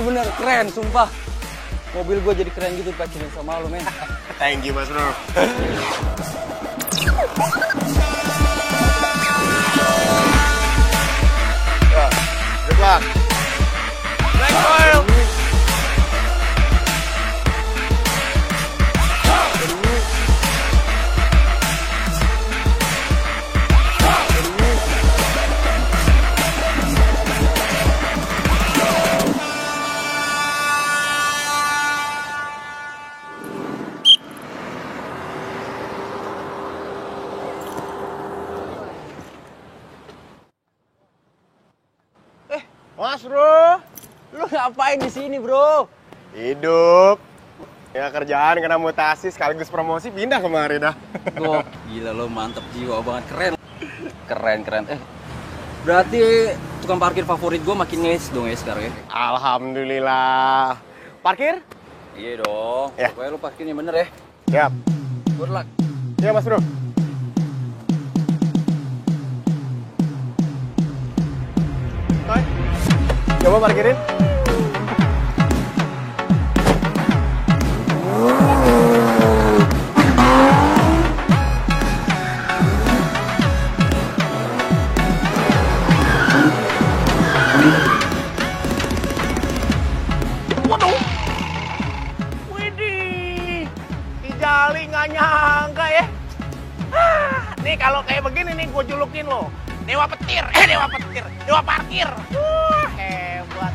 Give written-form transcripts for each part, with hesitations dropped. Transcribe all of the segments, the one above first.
bener-bener keren, sumpah. Mobil gue jadi keren gitu dipakirin sama lo, men. Thank you, Mas Bro. Good luck. Black oil. Mas Bro, Lu ngapain di sini, Bro? hidup. Ya kerjaan kena mutasi sekaligus promosi pindah kemarin dah. Tuh, gila lo mantep jiwa banget, keren. Keren. Berarti tukang parkir favorit gue makin ngeis dong ya sekarang ya? Alhamdulillah. Parkir? Iya dong, Ya. pokoknya lo parkirnya bener ya. Siap. Good luck. Iya Mas Bro. Toy, coba parkirin. Waduh. Widih. Kijali nggak nyangka ya. Nih kalau kayak begini nih gue julukin lo. Dewa petir, dewa parkir. Hebat.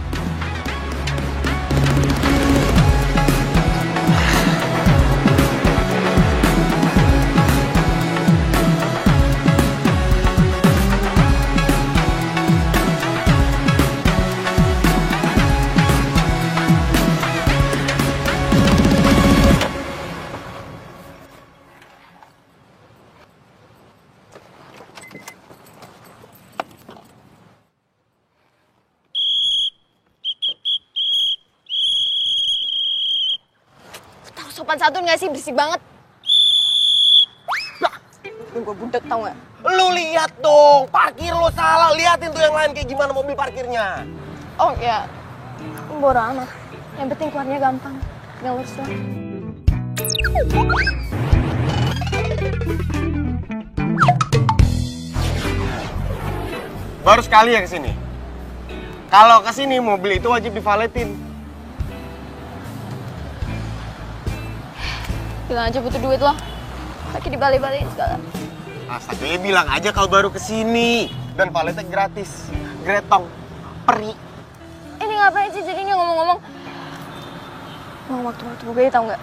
Tahu sopan santun gak sih? Berisik banget. Gue budek tau gak? Lu lihat dong, parkir lo salah. Liatin tuh yang lain kayak gimana mobil parkirnya. Oh ya, bodo amat. Yang penting keluarnya gampang. Yang lurus lah. Baru sekali ya kesini. Kalau kesini mobil itu wajib divaletin. Bilang aja butuh duit loh. Pakai dibalik-balikin segala. Astaga, ya bilang aja kalau baru kesini. Dan valetnya gratis. Gretong. Peri. Ini ngapain sih jadinya ngomong-ngomong? Mau waktu-waktu gue tau gak?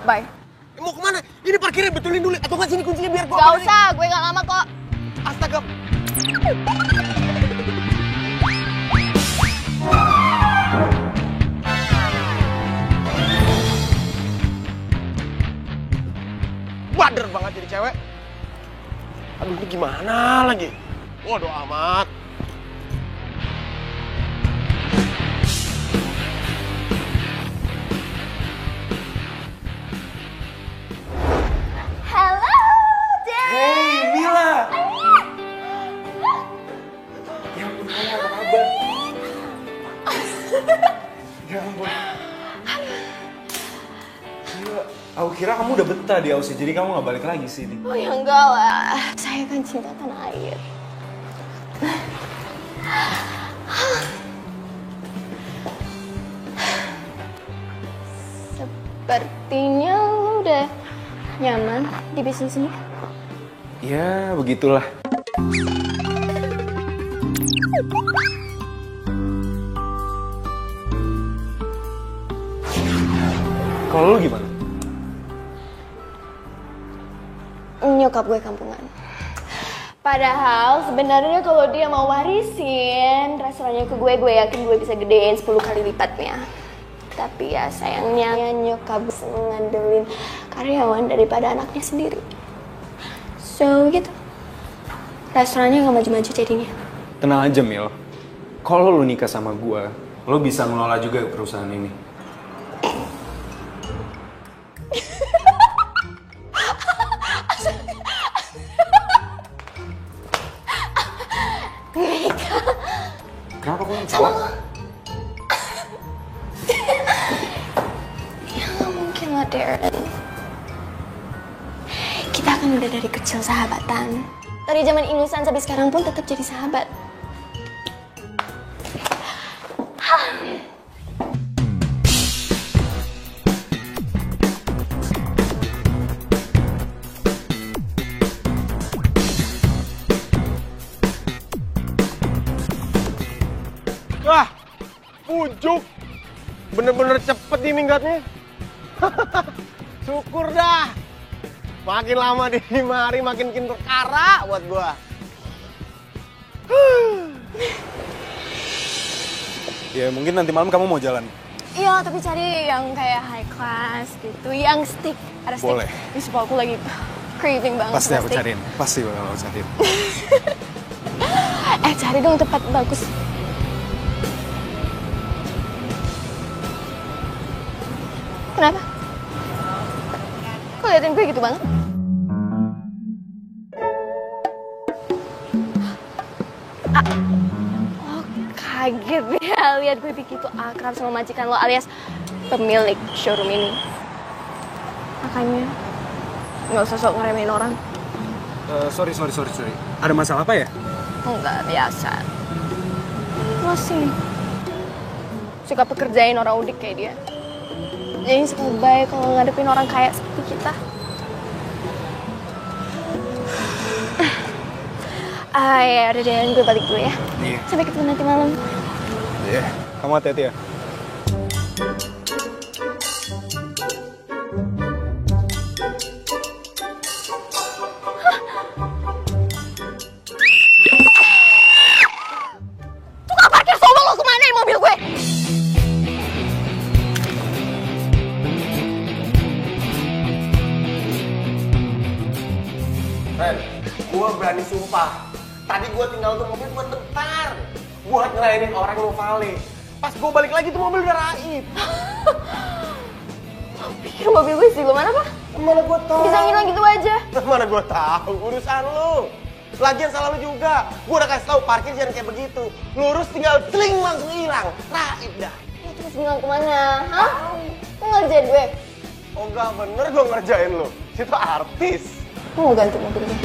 Bye. Mau kemana? Ini parkirnya betulin dulu. Atau nggak sini kuncinya biar gua. Gak usah, gue gak lama kok. Astaga. Bader banget jadi cewek. Aduh, ini gimana lagi? Waduh amat. Halo, Dad. Hey, Mila. Ya ampun, kamu apa kabar? Ya ampun. Gila, aku kira kamu udah betah di Aussie, jadi kamu gak balik lagi sini. Oh ya enggak lah, saya kan cinta tanah air. Sepertinya lu udah nyaman di bisnis ini. Ya, begitulah. Kalau lu gimana? Nyokap gue kampungan. Padahal sebenarnya kalau dia mau warisin restorannya ke gue yakin gue bisa gedein 10 kali lipatnya. Tapi ya sayangnya nyokap bisa ngandelin karyawan daripada anaknya sendiri. So gitu. Restorannya gak maju-maju jadinya. Tenang aja, Mil. Kalau lu nikah sama gua, lu bisa ngelola juga perusahaan ini. Kenapa kok yang salah? Darren. Kita kan udah dari kecil sahabatan. Dari zaman inusan sampai sekarang pun tetap jadi sahabat. Wah, pujuk. Bener-bener cepet ini minggatnya. Syukur dah. Makin lama di mari makin perkara buat gua. Ya mungkin nanti malam kamu mau jalan. Iya, tapi cari yang kayak high class gitu, yang stick. Ada stick. Boleh. Di aku lagi craving banget. Pasti sama aku steak. cariin. Pasti bakal aku cariin. Cari dong tempat bagus. Kenapa? Kok liatin gue gitu banget? Oh, kaget ya lihat gue begitu akrab sama majikan lo alias pemilik showroom ini. Makanya nggak usah sok ngeremehin orang. Sorry. Ada masalah apa ya? Enggak, biasa. Lo sih suka pekerjain orang udik kayak dia. Jadi sekali baik kalau ngadepin orang kaya seperti kita. Ya udah deh, gue balik dulu ya. Iya. Sampai ketemu nanti malam. Iya. Kamu hati-hati ya. Tukang parkir sombong lo kemana mobil gue? Ren, gua berani sumpah. Tadi gua tinggal tuh mobil buat bentar. Buat ngelayanin orang yang mau vale. Pas gua balik lagi tuh mobil udah raib. Pikir mobil gue sih, lo mana apa? Mana gua tahu. Bisa ngilang gitu aja. Mana gua tahu, urusan lu. Lagian salah lu juga. Gua udah kasih tahu parkir jangan kayak begitu. Lurus tinggal celing langsung hilang. Raib dah. Lo terus ngilang kemana? Hah? Lo ngerjain gue? Oh enggak bener gua ngerjain lu. Situ artis. Lo mau ganti mobil gue?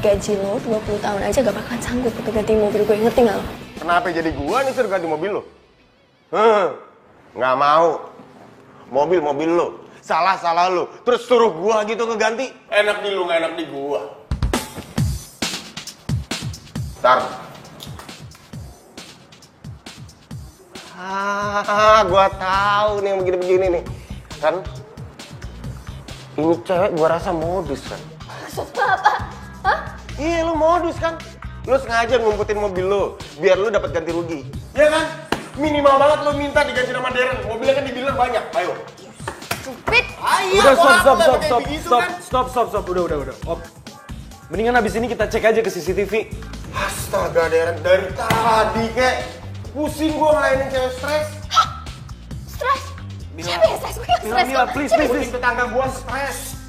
Gaji lo 20 tahun aja gak bakalan sanggup untuk ganti mobil gue, ngerti gak lo? Kenapa jadi gua nih suruh ganti mobil lu? Nggak mau. Mobil lu. Salah lu. Terus suruh gua gitu ngeganti. Enak di lu, nggak enak di gua. Ntar. Gua tahu nih yang begini-begini nih. Kan? Ini cewek gua rasa modus kan. Maksudnya apa? Hah? Iya lu modus kan. Lu sengaja ngumpetin mobil lu biar lu dapat ganti rugi. Iya kan? Minimal banget lu minta diganti nama Darren. Mobilnya kan dibilang banyak. Ayo. Stupid. Ayo. Udah stop. Udah. Op. Mendingan abis ini kita cek aja ke CCTV. Astaga Darren, dari tadi kek pusing gua ngelayanin cewek stres. Hah? Stres? Siapa yang stres? Gue gak stres. Mila, please. Pusing tetangga gua stres.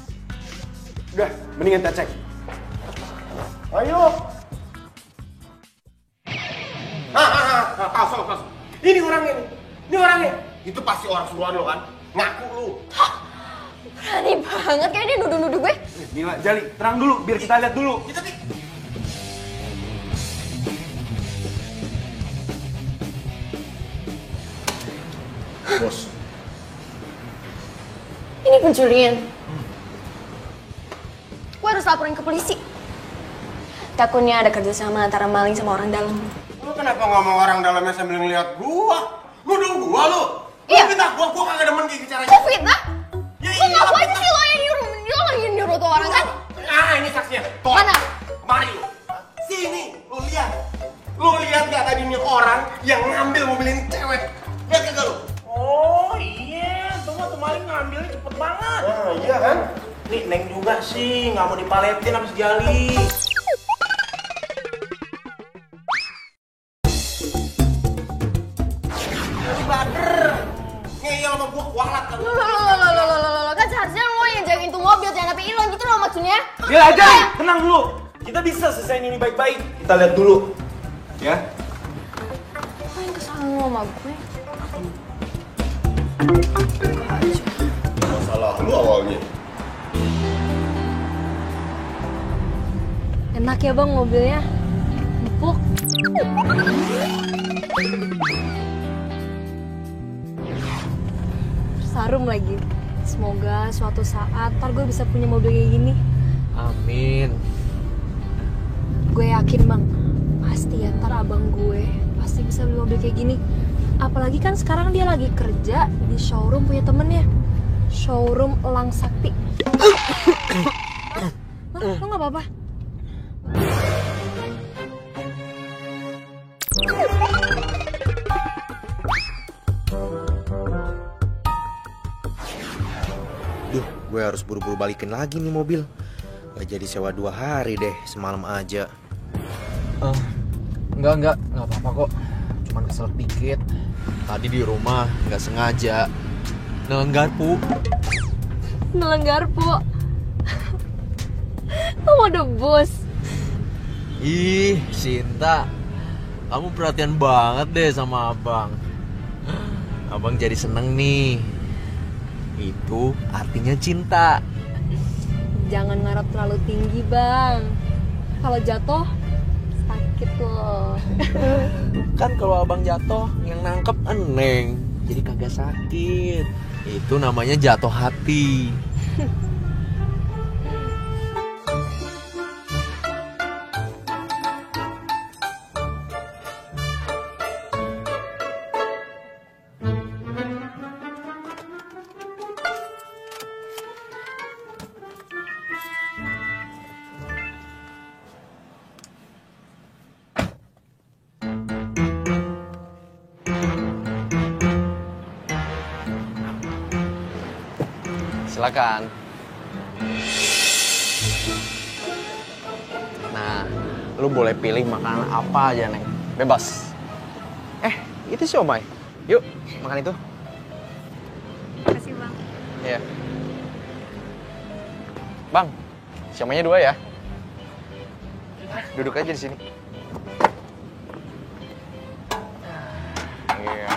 Udah, mendingan kita cek. Ayo. Pas. Ini orangnya. Itu pasti orang suruhan lo kan? Ngaku lu. Berani banget kayak dia nuduh-nuduh gue. Mila, Jali, tenang dulu, biar kita lihat dulu. Bos. Ini pencurian. Gue harus laporin ke polisi. Takutnya ada kerjasama antara maling sama orang dalam. Lu kenapa ngomong orang dalamnya sambil ngeliat gua? Nuduh gua lu? Iya. Lu fitnah gua kagak demen kayak caranya. Kok fitnah? Ya Lo iya, ngaku aja fitnah. sih lo yang nyuruh. Lo lagi nyuruh tuh orang kan? Ah, ini saksinya. Tuh. Mana? Mari lu. Sini, lu lihat. Lu lihat gak tadi nih orang yang ngambil mobil ini cewek? Lihat kagak lu? Oh iya, tuh maling ngambilnya cepet banget. Ah, iya kan? Nih Neng juga sih, nggak mau dipaletin habis Jali. Si Bader. Ngeyel sama gua kualat kan. Lo, kan seharusnya lo yang jagain tuh mobil jangan sampai hilang gitu loh maksudnya. Mila, Jali, tenang dulu. Kita bisa selesaiin ini baik-baik. Kita lihat dulu. Ya? Apa yang kesalahan lo sama gue? Masalah lu awalnya. Enak ya bang mobilnya, empuk. Sarum lagi. Semoga suatu saat ntar gue bisa punya mobil kayak gini. Amin. Gue yakin bang, pasti ya ntar abang gue pasti bisa beli mobil kayak gini. Apalagi kan sekarang dia lagi kerja di showroom punya temennya. Showroom Elang Sakti. Lo gak apa-apa? Duh, gue harus buru-buru balikin lagi nih mobil. Gak jadi sewa 2 hari deh, semalam aja. Enggak apa-apa kok. Cuman kesel dikit. Tadi di rumah nggak sengaja nelen garpu. Nelen garpu? Lo mau debus? Ih, Cinta, kamu perhatian banget deh sama abang. Abang jadi seneng nih. Itu artinya cinta. Jangan ngarep terlalu tinggi bang. Kalau jatuh sakit loh. Kan kalau abang jatuh yang nangkep eneng, jadi kagak sakit. Itu namanya jatuh hati. Silakan. Nah, lu boleh pilih makanan apa aja, Neng. Bebas. Itu siomay. Yuk, makan itu. Makasih bang. Iya. Bang, siomaynya 2 ya. Duduk aja di sini. Iya.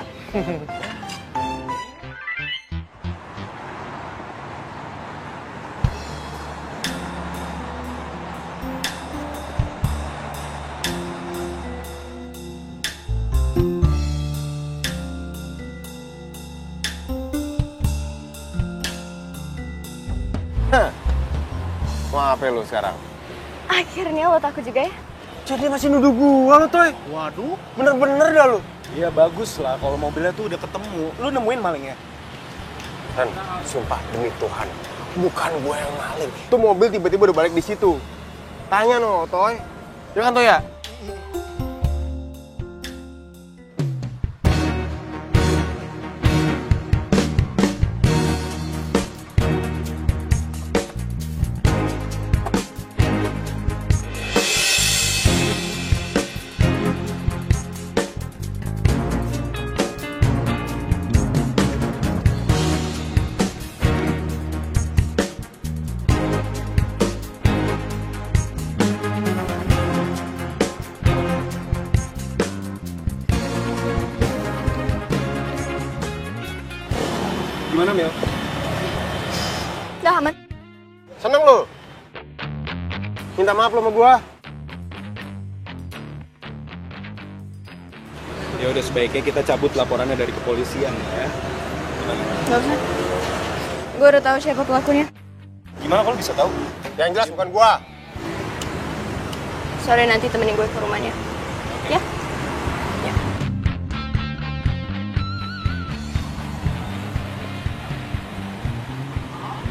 Maaf ya lu sekarang. Akhirnya lo takut juga ya? Jadi masih nuduh gua lo, Toy. Waduh. Bener-bener dah lu. Iya bagus lah kalau mobilnya tuh udah ketemu. Lu nemuin malingnya? Ren, sumpah demi Tuhan, bukan gue yang maling. Tuh mobil tiba-tiba udah balik di situ. Tanya no, Toy. Ya kan, Toy ya? Gimana, Mel? Udah aman. Seneng lu? Minta maaf lo sama gua. Ya udah sebaiknya kita cabut laporannya dari kepolisian ya. Gak usah. Gue udah tahu siapa pelakunya. Gimana kalau bisa tahu? Yang jelas bukan gua. Sore nanti temenin gue ke rumahnya. Ya? Ya.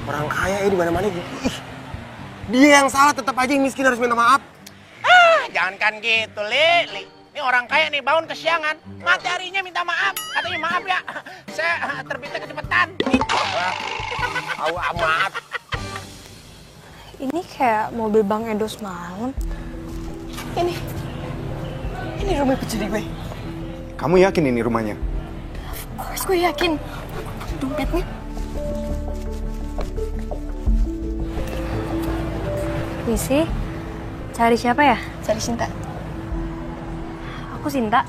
Orang kaya ini di mana-mana. Dia yang salah, tetap aja yang miskin harus minta maaf. Jangan kan gitu, Li. Ini orang kaya nih bangun kesiangan. Mataharinya minta maaf. Katanya maaf ya. Saya terbitnya kecepatan. Tahu amat. Ini kayak mobil Bang Edo semalam. Ini rumah pencuri gue. Kamu yakin ini rumahnya? Of course gue yakin. Dompetnya. Misi, cari siapa ya? Cari Cinta. Aku Sinta.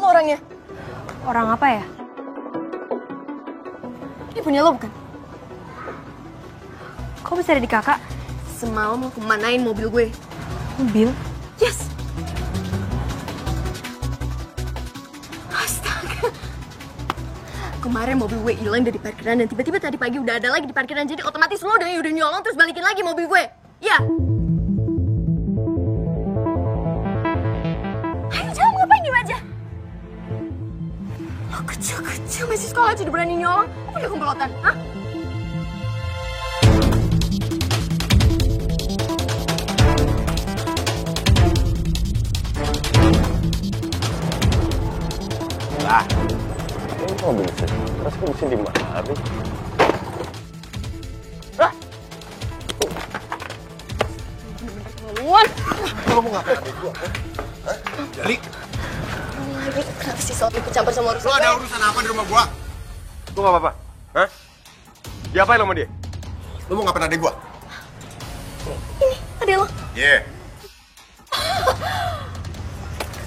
lo orangnya? Orang apa ya? Ini punya lo bukan? Kok bisa ada di kakak? Semalam lo kemanain mobil gue? Mobil? Yes! Astaga. Kemarin mobil gue hilang dari parkiran dan tiba-tiba tadi pagi udah ada lagi di parkiran. Jadi otomatis lo udah nyolong terus balikin lagi mobil gue. Ya? Ayo jawab, ngapain diem aja? Lo kecil-kecil masih sekolah aja udah berani nyolong. Lo punya komplotan, hah? Lah, ini mobil sih. Terus gue bisa di mana? Hah? Keluar. Lo mau ngapain adik gua? Hah? Jali? Lagi kenapa sih soal ikut campur sama urusan Lo ada urusan apa di rumah gua? Lo gak apa-apa? Hah? Diapain lo sama dia? Lo mau ngapain adik gua? Ini, adek lo. Iya.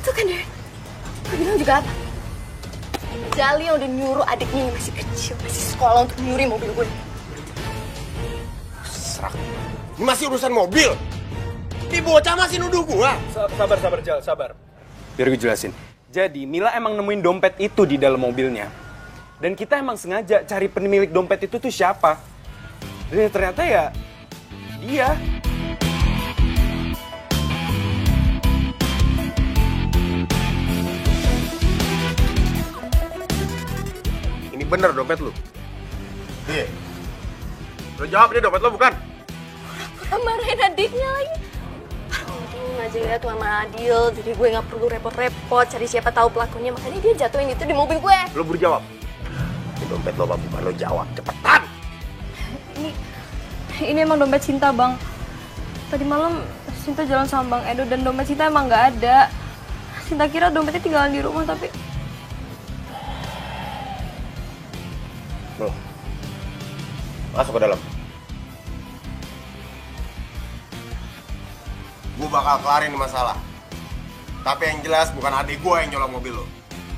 Tuh kan dia. Gue bilang juga apa? Jali yang udah nyuruh adiknya yang masih kecil, masih sekolah untuk nyuri mobil gue. Serak. Ini masih urusan mobil. Ini bocah masih nuduh gua. Sabar, Jal, sabar. Biar gue jelasin. Jadi, Mila emang nemuin dompet itu di dalam mobilnya. Dan kita emang sengaja cari pemilik dompet itu tuh siapa. Dan ternyata ya, dia. Ini bener dompet lu? Iya. Lo jawab, ini dompet lo bukan? Marahin adiknya lagi. Untung aja ya tuh sama Adil, jadi gue gak perlu repot-repot cari siapa tahu pelakunya. Makanya dia jatuhin itu di mobil gue. Lo buru jawab. Ini dompet lo apa bukan? Lo jawab, cepetan! Ini emang dompet Cinta, Bang. Tadi malam Cinta jalan sama Bang Edo dan dompet Cinta emang nggak ada. Cinta kira dompetnya tinggalan di rumah tapi... Loh. Masuk ke dalam. Gue bakal kelarin masalah. Tapi yang jelas bukan adik gue yang nyolong mobil lo.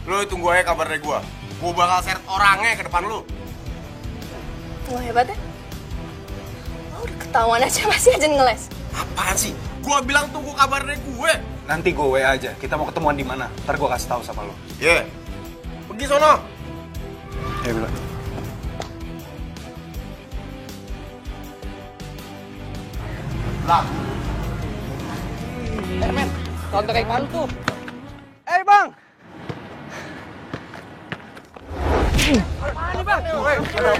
Lo tunggu aja kabar dari gue. Gue bakal seret orangnya ke depan lo. Lo hebat ya? Lo udah ketahuan aja masih aja ngeles. Apaan sih? Gue bilang tunggu kabar dari gue. Nanti gue WA aja, kita mau ketemuan di mana. Ntar gue kasih tahu sama lo. Iya. Pergi sono. Ya, bilang. Lah. Men, kontak kayak malu tuh. Bang!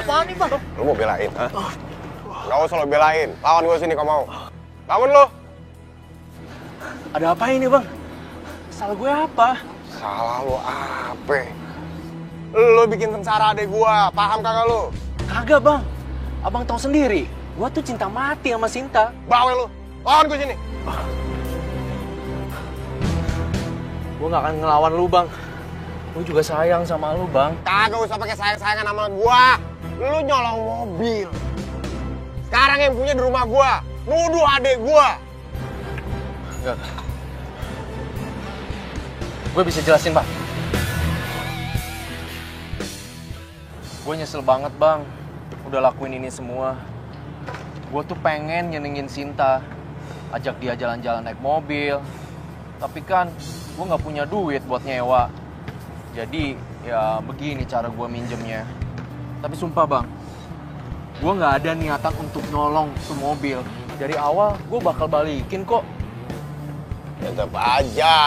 Apaan nih, Bang? Lo mau belain? Hah? Gak usah lo belain. Lawan gue sini kalau mau. Lawan lo. Ada apa ini, Bang? Salah gue apa? Salah lo apa? Lo bikin sengsara adek gue. Paham kagak lo? Kagak, Bang. Abang tahu sendiri. Gue tuh cinta mati sama Sinta. Bawel lo. Lawan gue sini. Gue gak akan ngelawan lu, Bang. Gue juga sayang sama lu, Bang. Kagak usah pakai sayang-sayangan sama gua. Lu nyolong mobil. Sekarang yang punya di rumah gua. Nuduh adek gua. Enggak. Gue bisa jelasin, Pak. Gue nyesel banget, Bang. Udah lakuin ini semua. Gue tuh pengen nyenengin Sinta. Ajak dia jalan-jalan naik mobil. Tapi kan gue nggak punya duit buat nyewa. Jadi ya begini cara gue minjemnya. Tapi sumpah, Bang, gue nggak ada niatan untuk nolong tuh mobil. Dari awal gue bakal balikin kok. Tetep aja.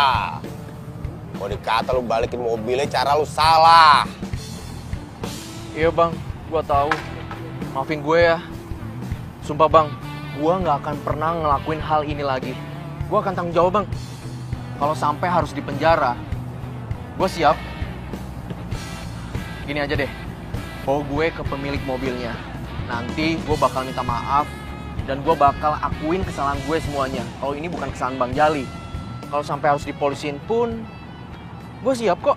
Mau dikata lu balikin mobilnya, cara lu salah. Iya, Bang, gue tahu. Maafin gue ya. Sumpah, Bang, gue nggak akan pernah ngelakuin hal ini lagi. Gue akan tanggung jawab, Bang. Kalau sampai harus dipenjara, gue siap. Gini aja deh, bawa gue ke pemilik mobilnya. Nanti gue bakal minta maaf dan gue bakal akuin kesalahan gue semuanya. Kalau ini bukan kesalahan Bang Jali. Kalau sampai harus dipolisin pun, gue siap kok.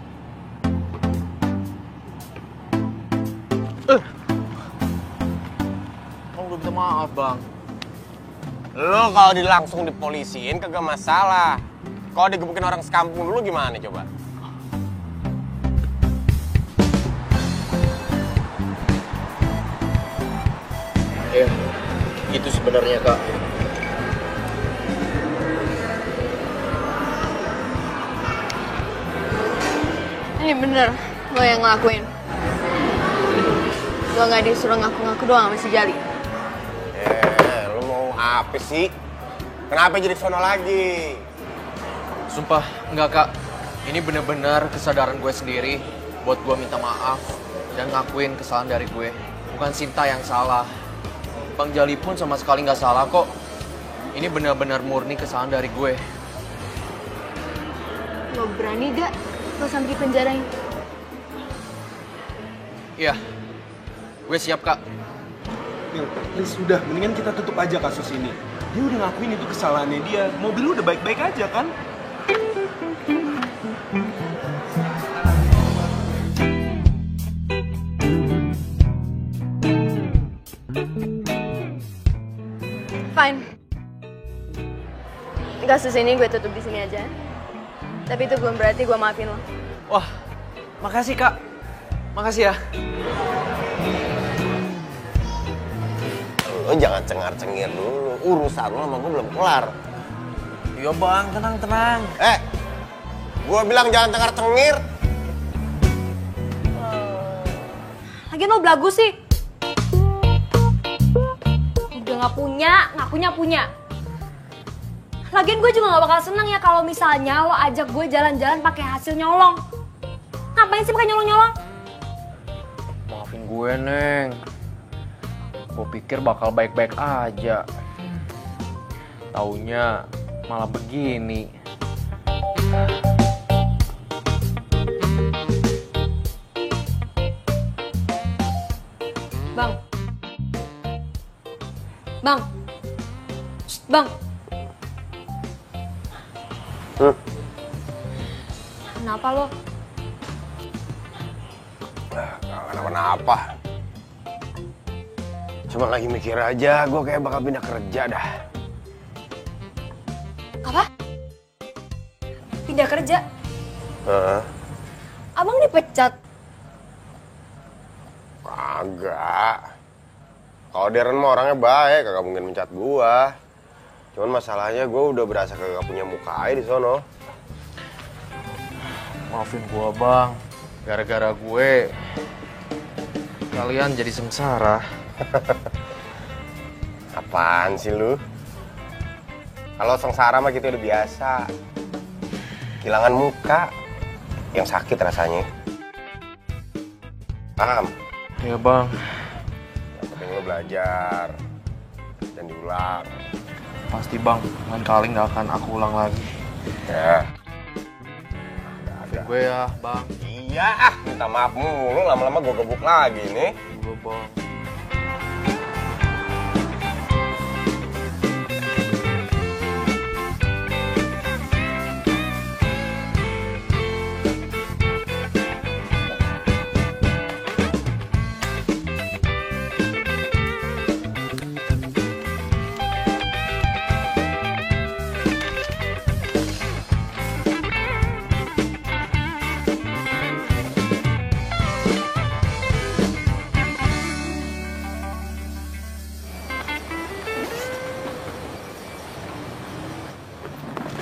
Kalau udah minta maaf, Bang. Lu kalau langsung dipolisiin kagak masalah. Kalau digebukin orang sekampung dulu gimana coba? gitu sebenarnya, Kak. Ini bener lo yang ngelakuin. Lo nggak disuruh ngaku-ngaku doang sama si Jali. Lu mau apa sih? Kenapa jadi sono lagi? Sumpah, enggak Kak. Ini bener-bener kesadaran gue sendiri buat gue minta maaf dan ngakuin kesalahan dari gue. Bukan Sinta yang salah. Bang Jali pun sama sekali nggak salah kok. Ini bener-bener murni kesalahan dari gue. Lo berani gak lo sampai dipenjarain? Iya, gue siap Kak. Mil, please udah, mendingan kita tutup aja kasus ini. Dia udah ngakuin itu kesalahannya dia. Mobil lu udah baik-baik aja kan? Fine. Kasus ini gue tutup di sini aja. Tapi itu belum berarti gue maafin lo. Wah, makasih Kak. Makasih ya. Lo jangan cengar-cengir dulu. Urusan lo sama gue belum kelar. Iya bang, tenang. Gue bilang jangan cengar-cengir. Lagian lo belagu sih. Udah nggak punya, ngakunya punya. Lagian gue juga nggak bakal seneng ya kalau misalnya lo ajak gue jalan-jalan pakai hasil nyolong. Ngapain sih pakai nyolong-nyolong? Maafin gue, Neng. Gue pikir bakal baik-baik aja. Taunya malah begini. Bang. Bang. Shh, Bang. Kenapa lo? Kenapa-napa. Cuma lagi mikir aja, gue kayak bakal pindah kerja dah. Apa? Pindah kerja? Abang dipecat? Kagak. Kalau Darren mah orangnya baik, kagak mungkin mencat gua. Cuman masalahnya gue udah berasa kagak punya muka aja di sono. Maafin gue, Bang. Gara-gara gue, kalian jadi sengsara. Apaan sih lu? Kalau sengsara mah kita udah biasa. Kehilangan muka, yang sakit rasanya. Paham? Iya, Bang. Yang penting lu belajar dan diulang. Pasti, Bang. Lain kali nggak akan aku ulang lagi. Ya. Maafin gue ya, Bang. Iya, minta maaf mulu, lama-lama gue gebuk lagi nih. Gue, Bang.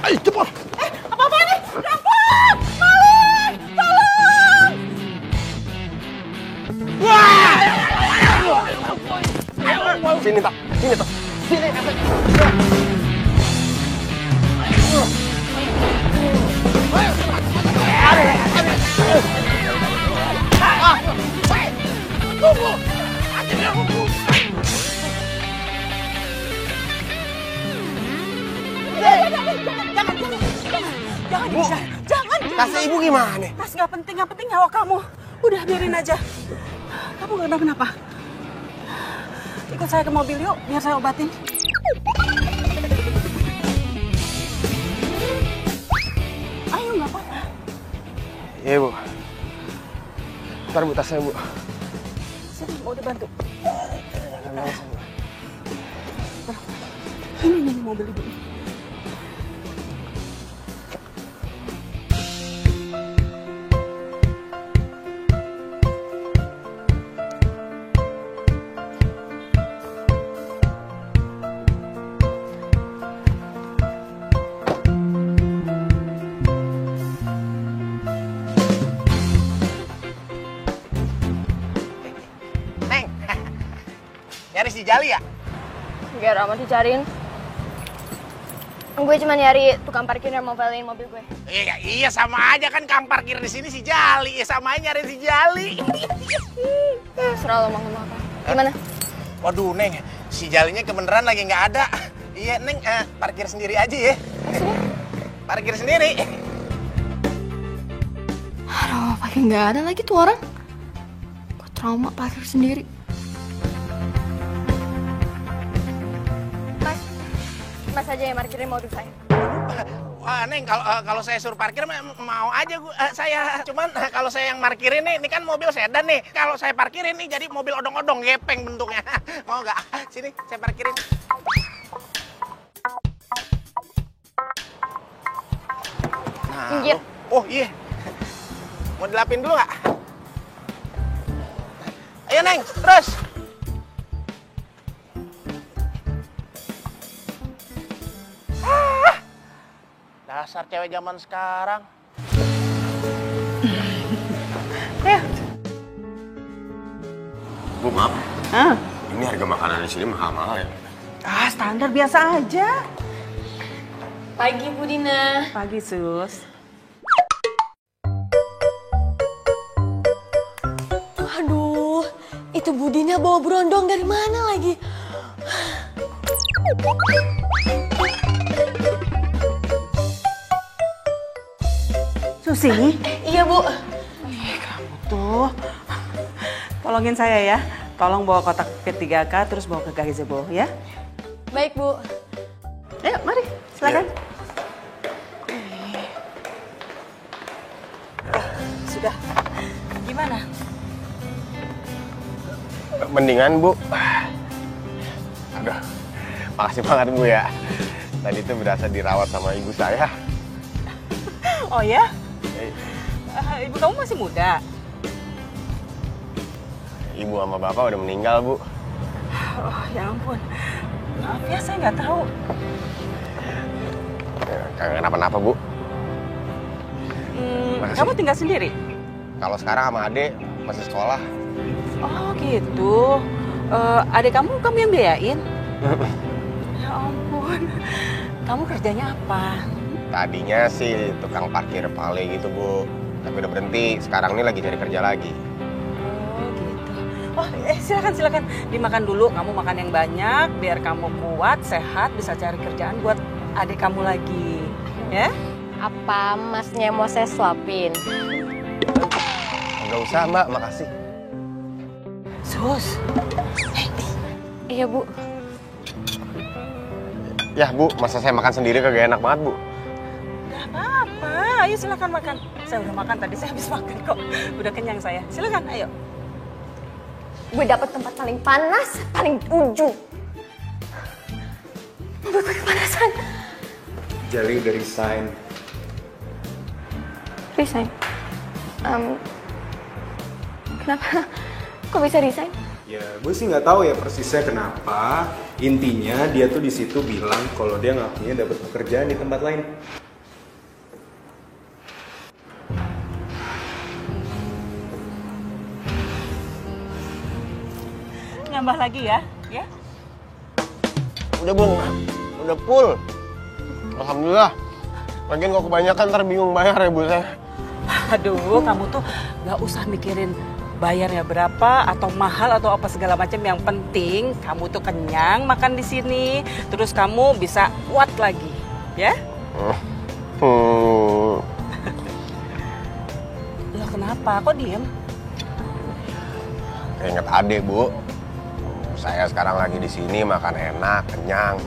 Ayo cepat. Apa-apa ini? Rampok! Maling! Tolong! Wah! Sini, Tak. Sini, Tak. Sini. Tunggu! Akhirnya aku. Jangan, Bu, jangan. kasih ibu gimana? Mas, nggak penting nyawa kamu. Udah biarin aja. Kamu nggak kenapa-napa. Ikut saya ke mobil yuk, biar saya obatin. Ayo, nggak apa-apa. Iya, Bu. Ntar Bu tasnya, Bu. Sini, mau dibantu. Ini mobil ibu. Jali ya? Biar amat dicariin. Gue cuma nyari tukang parkir yang mau balikin mobil gue. Iya sama aja kan kang parkir di sini si Jali. Ya sama aja nyari si Jali. Serah lo mau ngomong apa. Gimana? Waduh Neng, si Jalinya kebeneran lagi nggak ada. Iya Neng, parkir sendiri aja ya. Maksudnya? Parkir sendiri. Aduh, pakai nggak ada lagi tuh orang. Gue trauma parkir sendiri. Mas aja yang parkirin mobil saya. Wah Neng, kalau saya suruh parkir mau aja saya. Cuman kalau saya yang parkirin nih, ini kan mobil sedan nih. Kalau saya parkirin nih jadi mobil odong-odong gepeng bentuknya. Mau nggak? Sini saya parkirin. Nah, Iya. oh iya. Mau dilapin dulu nggak? Ayo Neng, terus. Dasar cewek zaman sekarang. Bu, maaf. Ini harga makanan di sini mahal-mahal ya. Standar biasa aja. Pagi Bu Dina. Pagi, Sus. Aduh, itu Bu Dina bawa berondong dari mana lagi? Susi? Iya Bu. Kamu tuh. Tolongin saya ya. Tolong bawa kotak P3K terus bawa ke gazebo ya. Baik Bu. Ayo, mari. Silakan. Sudah. Gimana? Mendingan, Bu. Aduh, makasih banget, Bu ya. Tadi tuh berasa dirawat sama ibu saya. Oh ya? Ibu kamu masih muda? Ibu sama bapak udah meninggal, Bu. Oh, ya ampun. Maaf ya, saya nggak tahu. Kagak kenapa-napa, Bu. Kamu tinggal sendiri? Kalau sekarang sama adek masih sekolah. Oh gitu. Adik kamu yang biayain? Ya ampun. Kamu kerjanya apa? Tadinya sih tukang parkir pale gitu, Bu. Tapi udah berhenti. Sekarang ini lagi cari kerja lagi. Oh gitu. Oh silakan. Dimakan dulu. Kamu makan yang banyak biar kamu kuat, sehat, bisa cari kerjaan buat adik kamu lagi. Ya? Apa masnya mau saya suapin? Nggak usah, Mbak. Makasih. Sus. Iya Bu. Ya, Bu. Masa saya makan sendiri kagak enak banget, Bu. Gak apa-apa. Ayo silakan makan. Saya udah makan tadi. Saya habis makan kok. Udah kenyang saya. Silakan. Ayo. Gue dapet tempat paling panas, paling ujung. Mobil gue kepanasan. Jali udah resign. Resign? Kenapa? Kok bisa resign? Ya, gue sih nggak tahu ya persisnya kenapa. Intinya dia tuh di situ bilang kalau dia ngakunya dapat pekerjaan di tempat lain. Nambah lagi ya, ya? Udah, Bu. Udah full. Alhamdulillah. Lagian kok kebanyakan ntar bingung bayar ya, Bu saya. Aduh, kamu tuh nggak usah mikirin bayarnya berapa atau mahal atau apa segala macam. Yang penting kamu tuh kenyang makan di sini, terus kamu bisa kuat lagi, ya? Loh kenapa? Kok diem? Ingat adek, Bu. Saya sekarang lagi di sini makan enak, kenyang.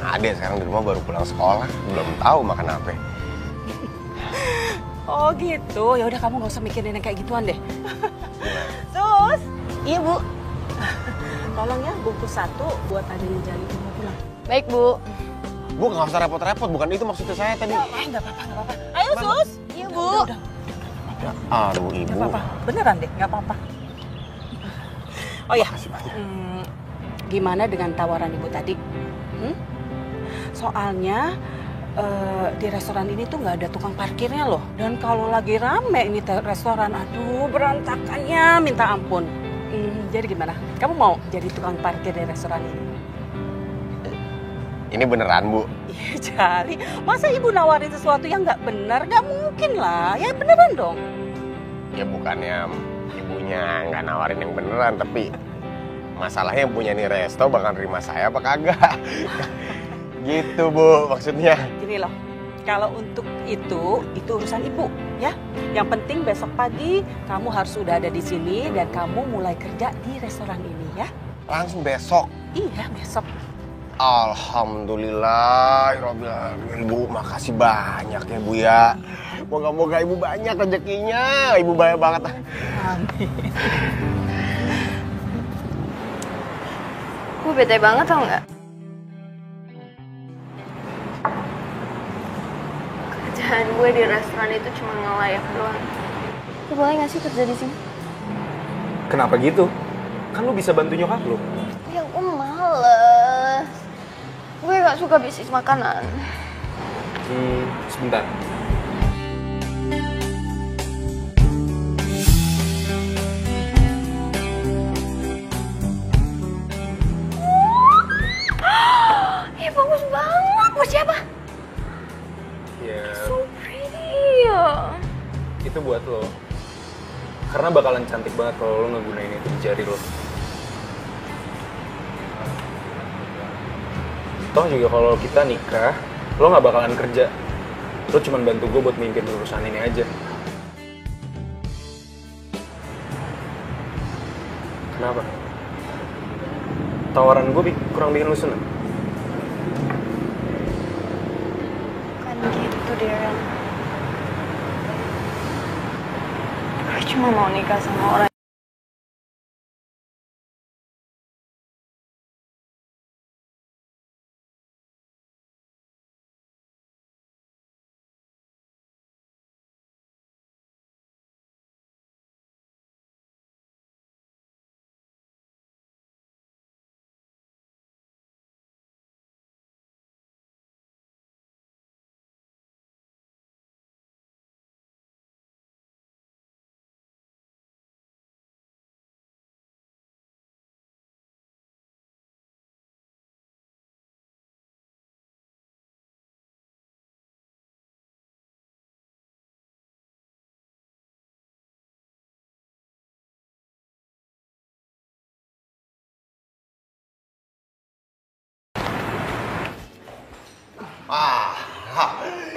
Adek sekarang di rumah baru pulang sekolah, belum tahu makan apa. Oh gitu, ya udah kamu nggak usah mikirin yang kayak gituan deh. Sus, iya Bu. Tolong ya bungkus 1 buat adanya Jali mau pulang. Baik Bu. Bu, nggak usah repot-repot, bukan itu maksudnya saya tadi. Nggak apa-apa. Ayo Sus. Iya Bu. Udah. Aduh, Ibu. Nggak apa-apa, beneran deh, nggak apa-apa. Oh ya, gimana dengan tawaran Ibu tadi? Soalnya di restoran ini tuh nggak ada tukang parkirnya loh. Dan kalau lagi rame ini restoran, aduh berantakannya minta ampun. Jadi gimana? Kamu mau jadi tukang parkir di restoran ini? Ini beneran, Bu? Iya, Jali. Masa ibu nawarin sesuatu yang nggak benar? Nggak mungkin lah. Ya beneran dong. Ya bukannya ibunya nggak nawarin yang beneran, tapi masalahnya yang punya nih resto bakal nerima saya apa kagak. Gitu, Bu, maksudnya. Gini loh, kalau untuk itu urusan ibu, ya. Yang penting besok pagi kamu harus sudah ada di sini dan kamu mulai kerja di restoran ini, ya. Langsung besok? Iya, besok. Alhamdulillah, Bu, makasih banyak ya, Bu ya. Moga-moga Ibu banyak rezekinya, Ibu banyak banget. Amin. Gue bete banget tau nggak? Kerjaan gue di restoran itu cuma ngelayak doang. Lu boleh nggak sih kerja di sini? Kenapa gitu? Kan lu bisa bantu nyokap lu. Ya gue males. Gue gak suka bisnis makanan. Sebentar. Ih, bagus banget. Buat siapa? Ya, So pretty. itu buat lo. Karena bakalan cantik banget kalau lo ngegunain itu di jari lo. Toh juga kalau kita nikah, lo gak bakalan kerja. Lo cuma bantu gue buat mimpin urusan ini aja. Kenapa? Tawaran gue kurang bikin lo seneng? Kan gitu deh, Ren. Gue cuma mau nikah sama orang.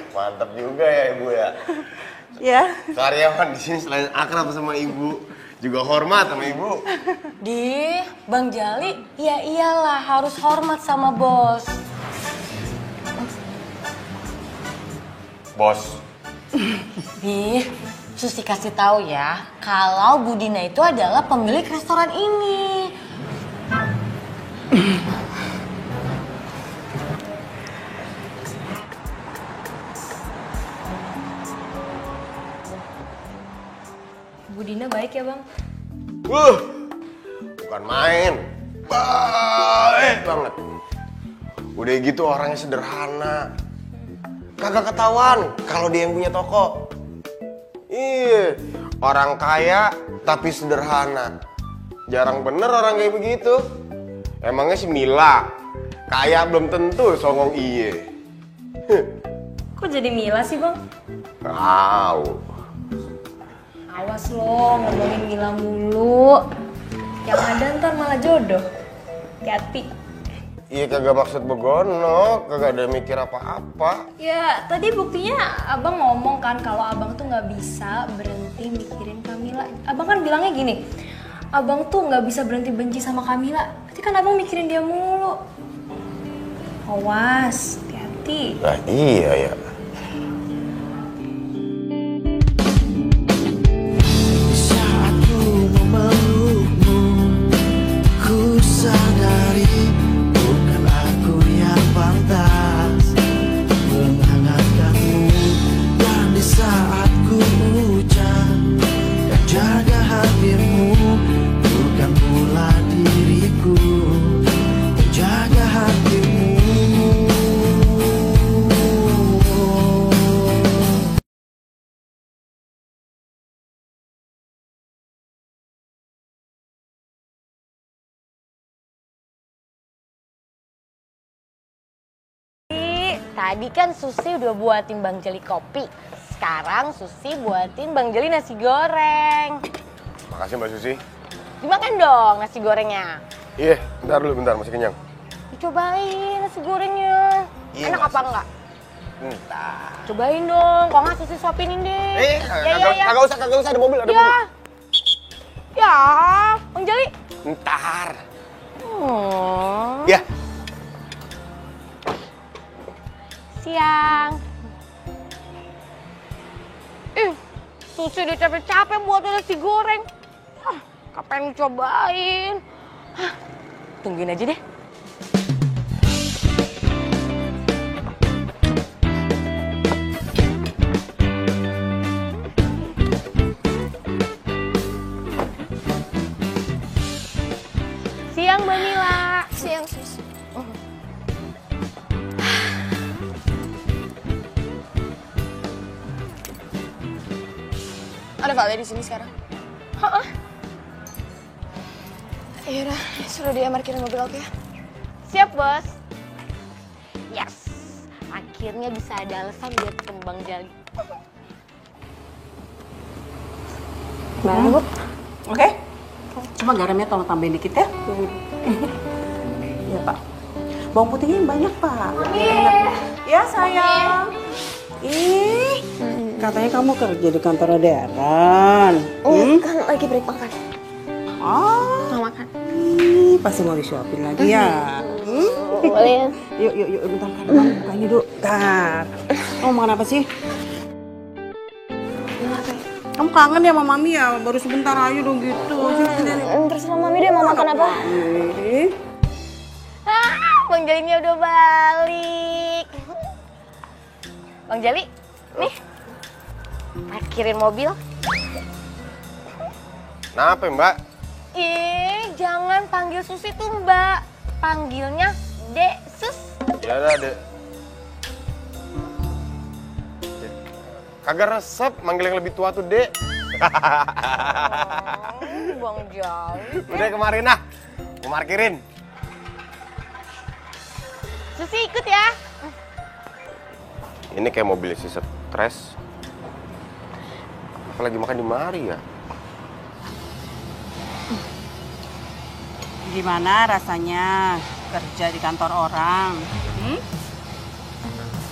Mantap juga ya Ibu ya. Ya. Karyawan di sini selain akrab sama Ibu, juga hormat sama Ibu. Di Bang Jali, ya iyalah harus hormat sama bos. Bos. Di, Susi kasih tahu ya, kalau Bu Dina itu adalah pemilik restoran ini. Bu Dina baik ya, Bang? Bukan main. Baik banget. Udah gitu orangnya sederhana. Kagak ketahuan kalau dia yang punya toko. Iya, orang kaya tapi sederhana. Jarang bener orang kayak begitu. Emangnya si Mila kaya belum tentu songong iye. Kok jadi Mila sih, Bang? Tahu. Awas lo, ngomongin Mila mulu. Yang ada ntar malah jodoh. Hati-hati. Iya kagak maksud begono, kagak ada mikir apa-apa. Ya, tadi buktinya abang ngomong kan kalau abang tuh nggak bisa berhenti mikirin Kamila. Abang kan bilangnya gini, abang tuh nggak bisa berhenti benci sama Kamila. Berarti kan abang mikirin dia mulu. Awas, hati-hati. Nah iya ya. Tadi kan Susi udah buatin Bang Jeli kopi. Sekarang Susi buatin Bang Jeli nasi goreng. Makasih Mbak Susi. Dimakan dong nasi gorengnya. Iya, bentar masih kenyang. Dicobain nasi gorengnya. Iya, enak Mas. apa enggak? Entar. Cobain dong, kok nggak Susi suapinin deh. Kagak usah ada mobil, ada ya. mobil. Ya, Bang Jeli. Ntar. Hmm. Ya. Siang. Susi udah capek-capek buat nasi goreng. Kapan cobain? Tungguin aja deh. Siang, Mbak Mila. Siang, Sus. Ada Vale di sini sekarang? Heeh. Yaudah, suruh dia parkirin mobil, oke? Siap, Bos. Yes. Akhirnya bisa ada alasan buat ketemu Bang Jali. Bu. Oke. Cuma garamnya tolong tambahin dikit ya. Iya, Pak. Bawang putihnya yang banyak, Pak. Ya, sayang. Ih, katanya kamu kerja di kantor Deran. Kan lagi break makan. Oh. Mau makan. Pasti mau disuapin lagi ya. Boleh. Yuk, bentar kan. Buka ini dulu. Bentar. Kamu makan apa sih? Kamu kangen ya sama Mami ya? Baru sebentar aja dong gitu. Terserah Mami deh mau makan apa. Bang Jalinya udah balik. Bang Jali, nih. Parkirin mobil. Kenapa Mbak? Jangan panggil Susi tuh Mbak. Panggilnya Dek Sus. Ya udah, Dek. Kagak resep manggil yang lebih tua tuh, Dek. Bang Jali. Udah kemarin nah, mau parkirin. Susi ikut ya. Ini kayak mobil si stres. Apalagi makan di mari ya. Gimana rasanya kerja di kantor orang?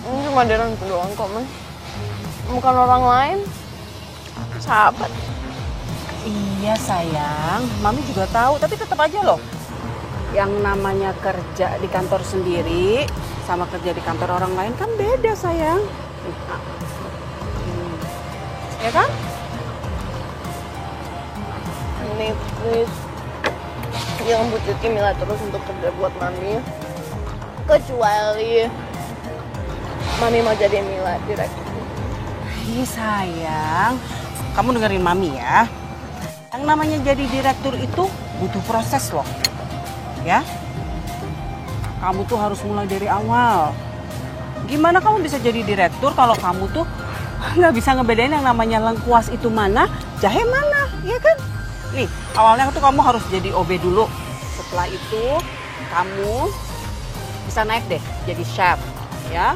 Ini cuma Deran doang kok, Mas. Bukan orang lain. Sahabat. Iya sayang, Mami juga tahu, tapi tetap aja loh. Yang namanya kerja di kantor sendiri sama kerja di kantor orang lain kan beda sayang. Ya kan? Ini please. Jangan bujukin Mila terus untuk kerja buat Mami. Kecuali Mami mau jadi Mila direktur. Ih sayang, kamu dengerin Mami ya. Yang namanya jadi direktur itu butuh proses loh. Ya, kamu tuh harus mulai dari awal. Gimana kamu bisa jadi direktur kalau kamu tuh nggak bisa ngebedain yang namanya lengkuas itu mana, jahe mana, ya kan? Nih, awalnya tuh kamu harus jadi OB dulu. Setelah itu, kamu bisa naik deh jadi chef, ya.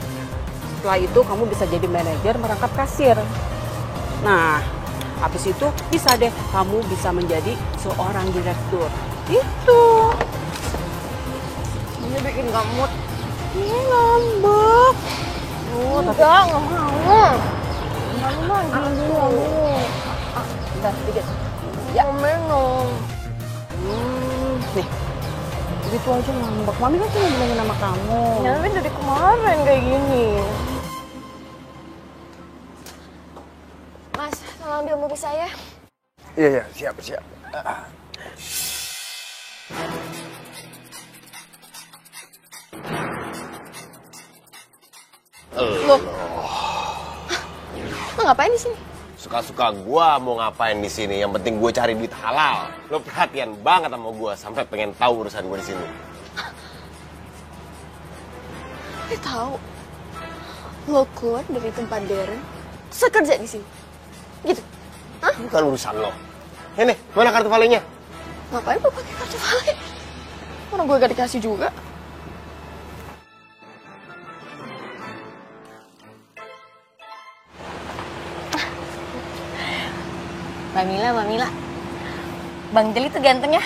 Setelah itu kamu bisa jadi manajer merangkap kasir. Nah, habis itu bisa deh kamu bisa menjadi seorang direktur. Itu. Ini bikin gamut. Ini ngambek. Enggak mau. Mami mandi dulu. Bentar, sedikit. Ya. Mau minum. Nih, begitu aja ngambek. Mami kan cuma bilangin nama kamu. Ya, tapi dari kemarin kayak gini. Mas, tolong ambil mobil saya. Iya, siap. Loh. Lo ngapain di sini? Suka-suka gua mau ngapain di sini. Yang penting gue cari duit halal. Lo perhatian banget sama gua sampai pengen tahu urusan gue di sini. Lo tahu? Lo keluar dari tempat Darren, terus kerja di sini. Gitu. Hah? Bukan urusan lo. Ini, mana kartu valenya? Ngapain lo pakai kartu vale? Orang gue gak dikasih juga. Mbak Mila. Bang Jali tuh ganteng ya.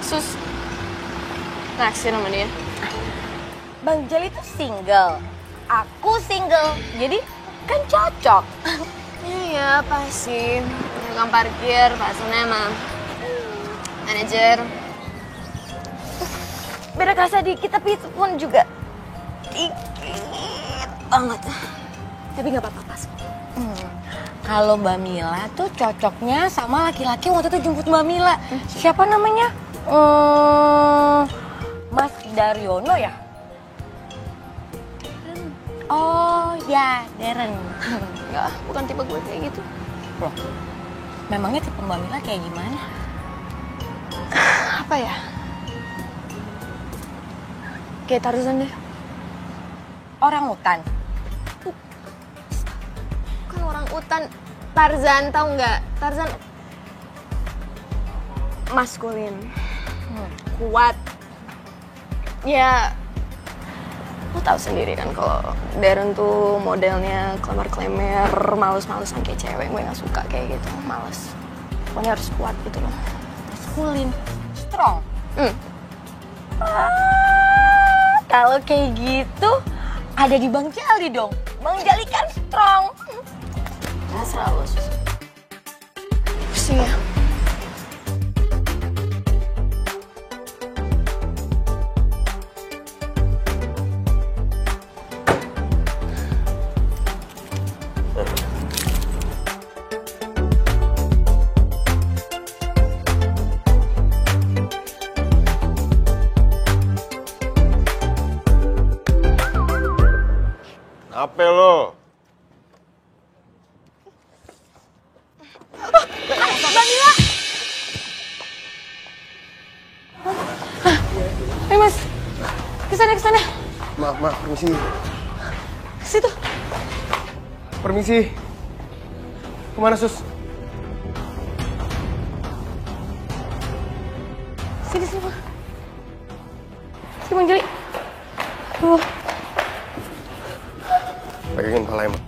Sus, naksir sama dia. Bang Jali tuh single, aku single, jadi kan cocok. Iya, apa sih? Tukang parkir, pasalnya emang manajer. Beda kerasa dikit, tapi itu pun juga dikit banget. Tapi nggak apa-apa, Pas. Kalau Mbak Mila tuh cocoknya sama laki-laki waktu itu jemput Mbak Mila. Siapa namanya? Mas Daryono ya? Oh ya, Darren. Enggak, bukan tipe gue kayak gitu. Loh, memangnya tipe Mbak Mila kayak gimana? Apa ya? Kayak Tarzan deh. Orang hutan. Bukan orang utan. Tarzan, tau nggak? Tarzan maskulin. Kuat. Ya, lo tau sendiri kan kalau Darren tuh modelnya klemer-klemer, males-malesan kayak cewek. Gue gak suka kayak gitu, males. Pokoknya harus kuat gitu loh. Maskulin. Strong. Kalau kayak gitu, ada di Bang Jali dong. Bang Jali kan strong. Terserah lo, Sus. Pusing ya. Apa lo? Mbak Mila! Ayo Mas, kesana. Maaf, permisi. Situ. Permisi. Kemana, Sus? Sini, Bang. Sini, Bang Jali. Tuh. Pegangin kepala emang.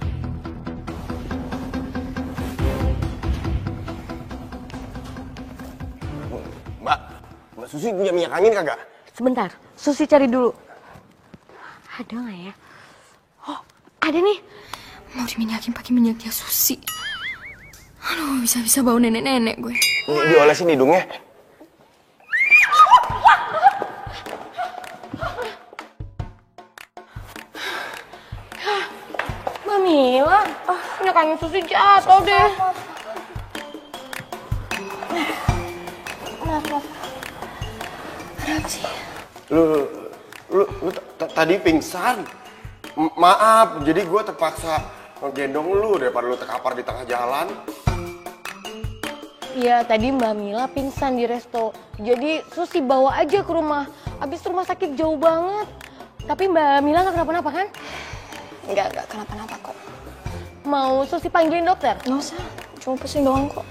Mbak Susi punya minyak angin kagak? Sebentar, Susi cari dulu. Ada nggak ya? Oh, ada nih. Mau diminyakin pakai minyaknya Susi. Aduh, bisa-bisa bau nenek-nenek gue. Diolesin hidungnya. Mbak Mila, minyakannya Susi jatuh deh. Maaf. Kenapa sih? Lu tadi pingsan. Maaf, jadi gue terpaksa ngegendong lu daripada lu terkapar di tengah jalan. Iya, tadi Mbak Mila pingsan di resto. Jadi Susi bawa aja ke rumah. Abis rumah sakit jauh banget. Tapi Mbak Mila nggak kenapa-napa kan? Enggak kenapa-napa kok. Mau Susi panggilin dokter? Nggak usah, cuma pusing doang kok.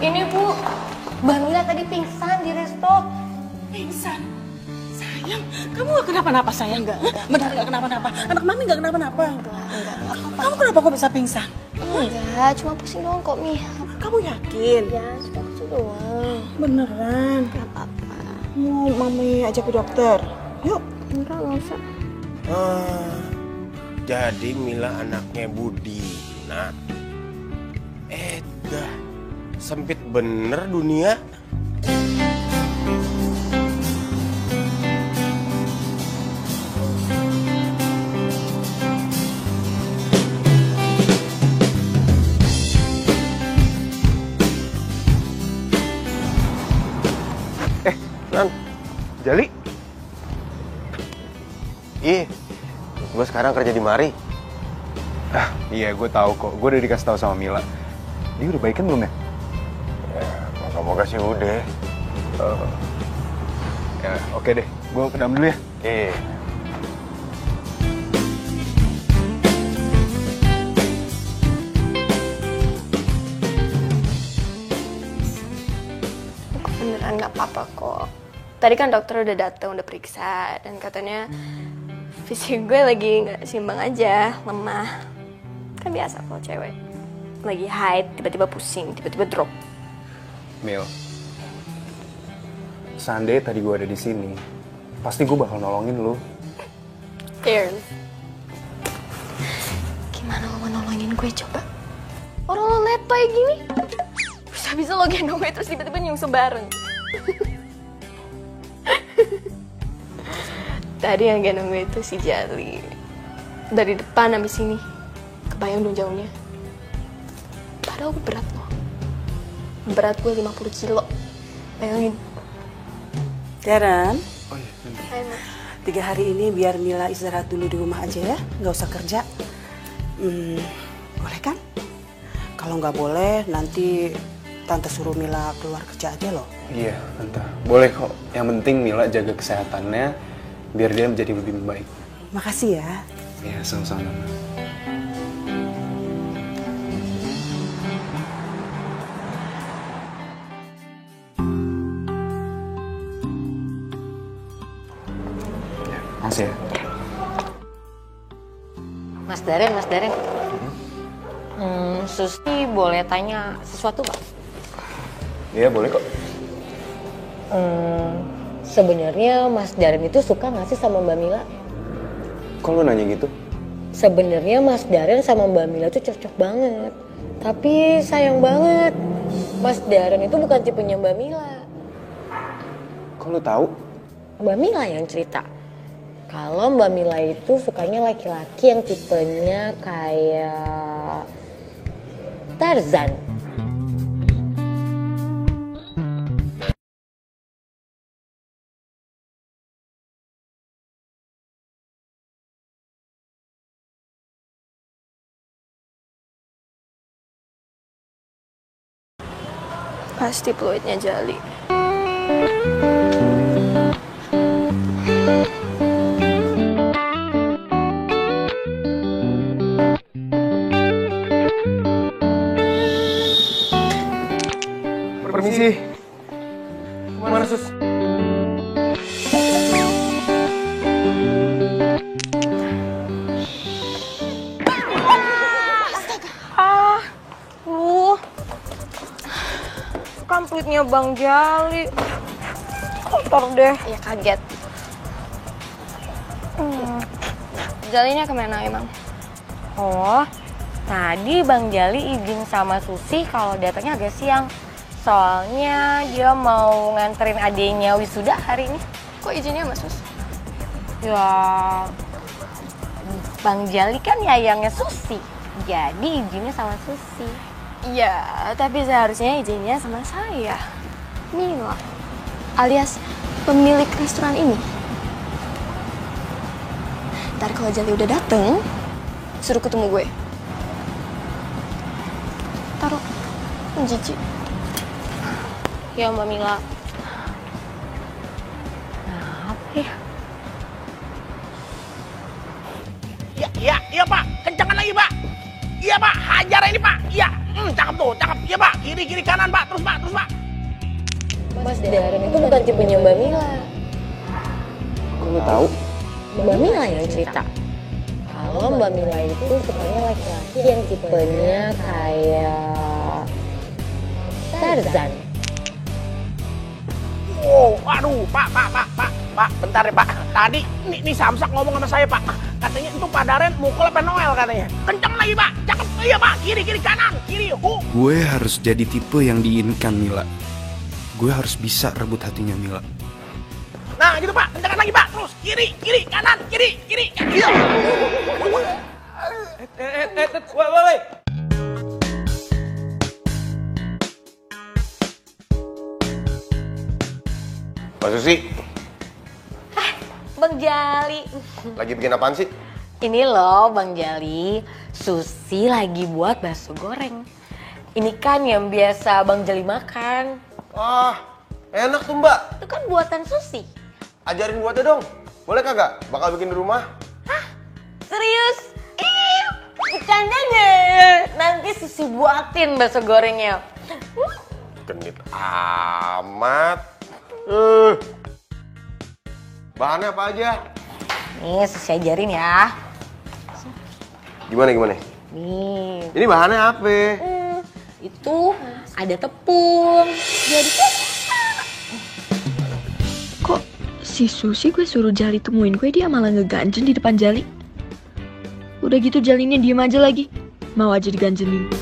Ini Bu, Mbak Mila tadi pingsan di resto. Pingsan? Sayang, kamu gak kenapa-napa sayang? Benar gak kenapa-napa? Anak mami gak kenapa-napa? Enggak apa-apa. Kamu kenapa kok bisa pingsan? Enggak, cuma pusing doang kok, Mi. Kamu yakin? Ya, cuma pusing doang. Beneran? Gak apa-apa. Mau mami ajak ke dokter? Yuk. Enggak usah. Jadi Mila anaknya Budi. Nah, dah sempit bener dunia. Nan, Jali? Ih, gue sekarang kerja di mari. Iya, gue tahu kok. Gue udah dikasih tahu sama Mila. Dia udah baikan belum ya? Moga-moga sih udah. Ya, oke deh. Gue ke dalam dulu ya. Iya. Beneran gak apa-apa kok. tadi kan dokter udah datang, udah periksa, dan katanya fisik gue lagi nggak seimbang aja, lemah. Kan biasa kalau cewek lagi haid, tiba-tiba pusing, tiba-tiba drop. Mil, seandainya tadi gue ada di sini, pasti gue bakal nolongin lo. Aaron, gimana lo mau nolongin gue coba? Orang lo letoy gini, bisa-bisa lo gendong gue terus tiba-tiba nyungsep bareng. Tadi yang gendong gue itu si Jali. Dari depan abis sini, kebayang dong jauhnya. Padahal gue berat loh. Berat gue 50 kilo. Bayangin. Darren, Hai, Ma. 3 hari ini biar Mila istirahat dulu di rumah aja ya, nggak usah kerja. Boleh kan? Kalau nggak boleh, nanti Tante suruh Mila keluar kerja aja loh. Iya, Tante. Boleh kok. Yang penting Mila jaga kesehatannya, biar dia menjadi lebih baik. Makasih ya. Iya, sama-sama. Makasih ya. Mas Darren. Susi boleh tanya sesuatu Pak? Iya, boleh kok. Sebenarnya Mas Darren itu suka nggak sih sama Mbak Mila? Kok lu nanya gitu? Sebenarnya Mas Darren sama Mbak Mila tuh cocok banget. Tapi sayang banget, Mas Darren itu bukan tipenya Mbak Mila. Kok lu tahu? Mbak Mila yang cerita. Kalau Mbak Mila itu sukanya laki-laki yang tipenya kayak Tarzan. Pasti peluitnya Jali. Permisi. Kemana, Sus? Kan pelitnya Bang Jali. Kotor deh. Ya kaget. Jalinya kemana emang? Oh, tadi Bang Jali izin sama Susi kalau datangnya agak siang. Soalnya dia mau nganterin adiknya wisuda hari ini. Kok izinnya sama Sus? Ya, Bang Jali kan yayangnya Susi. Jadi izinnya sama Susi. Iya, tapi seharusnya izinnya sama saya, Mila, alias pemilik restoran ini. Ntar kalau Jali udah dateng, suruh ketemu gue. Taruh, jijik. Ya Mbak Mila. Apa ya? Iya Pak, kencangan lagi Pak. Iya Pak, hajar ini Pak. Iya, cakep tuh, cakep. Iya Pak, kiri kanan Pak, terus Pak. Mas Darren itu bukan tipenya Mbak Mila. Kok lu tahu? Mbak Mila yang cerita. Kalau Mbak Mila itu sukanya laki-laki yang tipenya kayak Tarzan. Wow, aduh, Pak, bentar ya Pak. Tadi nih Samsak ngomong sama saya Pak. Katanya itu Pak Darren mukul apa Noel katanya. Kenceng lagi Pak, cakep. Iya Pak, kiri kanan, kiri. Gue harus jadi tipe yang diinginkan Mila. Gue harus bisa rebut hatinya Mila. Nah gitu Pak, kencengan lagi Pak. Terus kiri kanan, kiri. Iya. Woi. Mbak Susi, Bang Jali. lagi bikin apaan sih? Ini loh Bang Jali, Susi lagi buat bakso goreng. Ini kan yang biasa Bang Jali makan. Wah, enak tuh Mbak. Itu kan buatan Susi. Ajarin buatnya dong. Boleh kagak? Bakal bikin di rumah. Serius? Bercanda deh. Nanti Susi buatin bakso gorengnya. Genit amat. Bahannya apa aja? Nih, saya ajarin ya. Gimana? Nih. Ini bahannya apa? Itu ada tepung. Jadi Kok si Susi gue suruh Jali temuin gue, dia malah ngeganjen di depan Jali. Udah gitu Jalinya diem aja lagi. Mau aja diganjenin.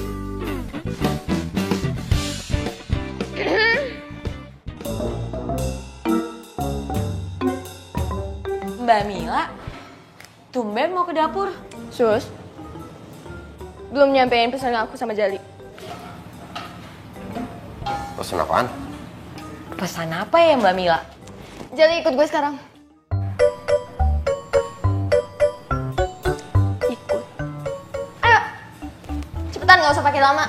Mbak Mila, tumben mau ke dapur. Sus, belum nyampein pesan aku sama Jali. Pesan apaan? Pesan apa ya Mbak Mila? Jali ikut gue sekarang. Ikut. Ayo, cepetan gak usah pakai lama.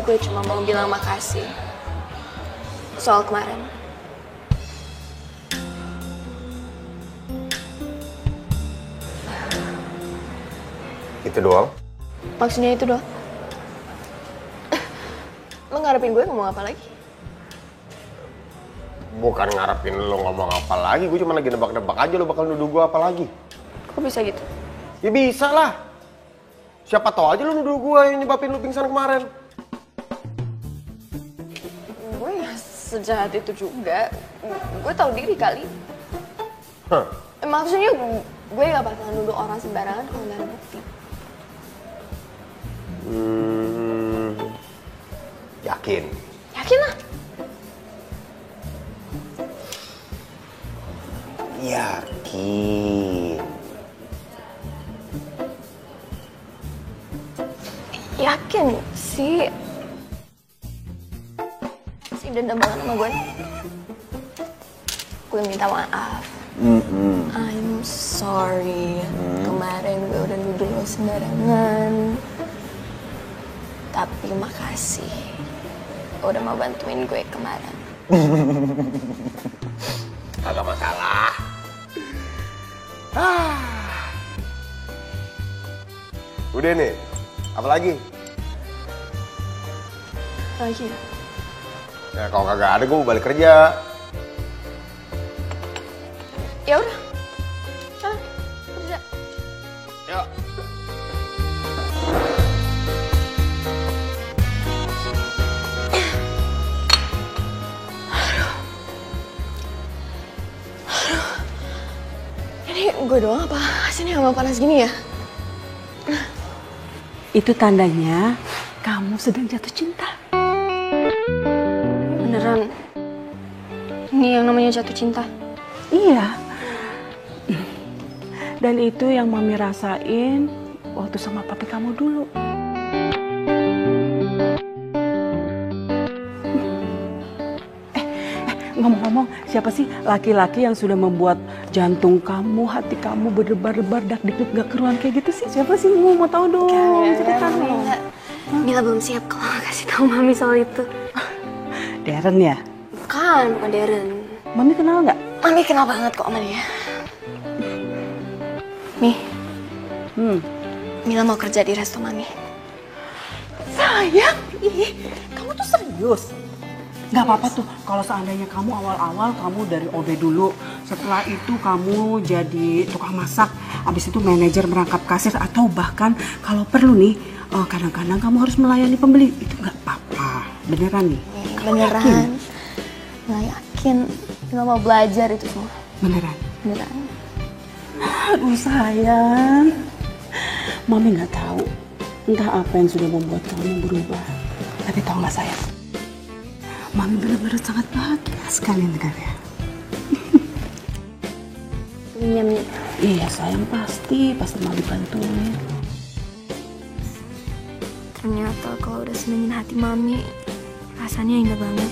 Gue cuma mau bilang makasih soal kemarin. Itu doang? Maksudnya itu doang. Lo ngarepin gue ngomong apa lagi? Bukan ngarepin lo ngomong apa lagi, gue cuma lagi nebak-nebak aja lo bakal nuduh gue apa lagi. Kok bisa gitu? Ya bisa lah. Siapa tahu aja lo nuduh gue yang nyebabin lo pingsan kemarin. Gue gak sejahat itu juga. Gue tahu diri kali. Hah? Maksudnya gue gak bakal nuduh orang sembarangan kalau gak ada bukti. Yakin? Yakin lah. Yakin. Yakin sih. Si dendam banget sama gue. Gue minta maaf. I'm sorry. Kemarin gue udah nuduh lo sembarangan. Tapi makasih udah mau bantuin gue kemarin. Agak masalah. Udah nih, apa lagi? Lagi ya? Ya kalau kagak ada gue mau balik kerja. Ya udah. Sana, kerja. Yuk. Ini gue doang apa hasilnya sama panas gini ya? Itu tandanya kamu sedang jatuh cinta. Beneran? Ini yang namanya jatuh cinta? Iya. Dan itu yang Mami rasain waktu sama papi kamu dulu. Ngomong-ngomong, siapa sih laki-laki yang sudah membuat jantung kamu, hati kamu berdebar-debar, dak-dikduk gak keruan kayak gitu sih? Siapa sih? Mau tahu dong, ceritakan dong. Mila belum siap kalau kasih tahu Mami soal itu. Darren ya? Bukan Darren. Mami kenal nggak? Mami kenal banget kok sama dia. Mi, Mila mau kerja di resto Mami. Sayang, kamu tuh serius? Gak apa-apa tuh kalau seandainya kamu awal-awal kamu dari OB dulu, setelah itu kamu jadi tukang masak, abis itu manajer merangkap kasir, atau bahkan kalau perlu nih kadang-kadang kamu harus melayani pembeli, itu gak apa-apa. Beneran nih? Beneran. Nggak yakin. Nggak mau belajar itu semua. Beneran? Beneran. Aduh sayang, Mami gak tahu entah apa yang sudah membuat kamu berubah. Tapi tahu gak sayang? Mami benar-benar sangat bahagia sekali dengarnya. Iya, iya sayang, pasti Mami bantuin. Ternyata kalau udah senengin hati Mami, rasanya indah banget.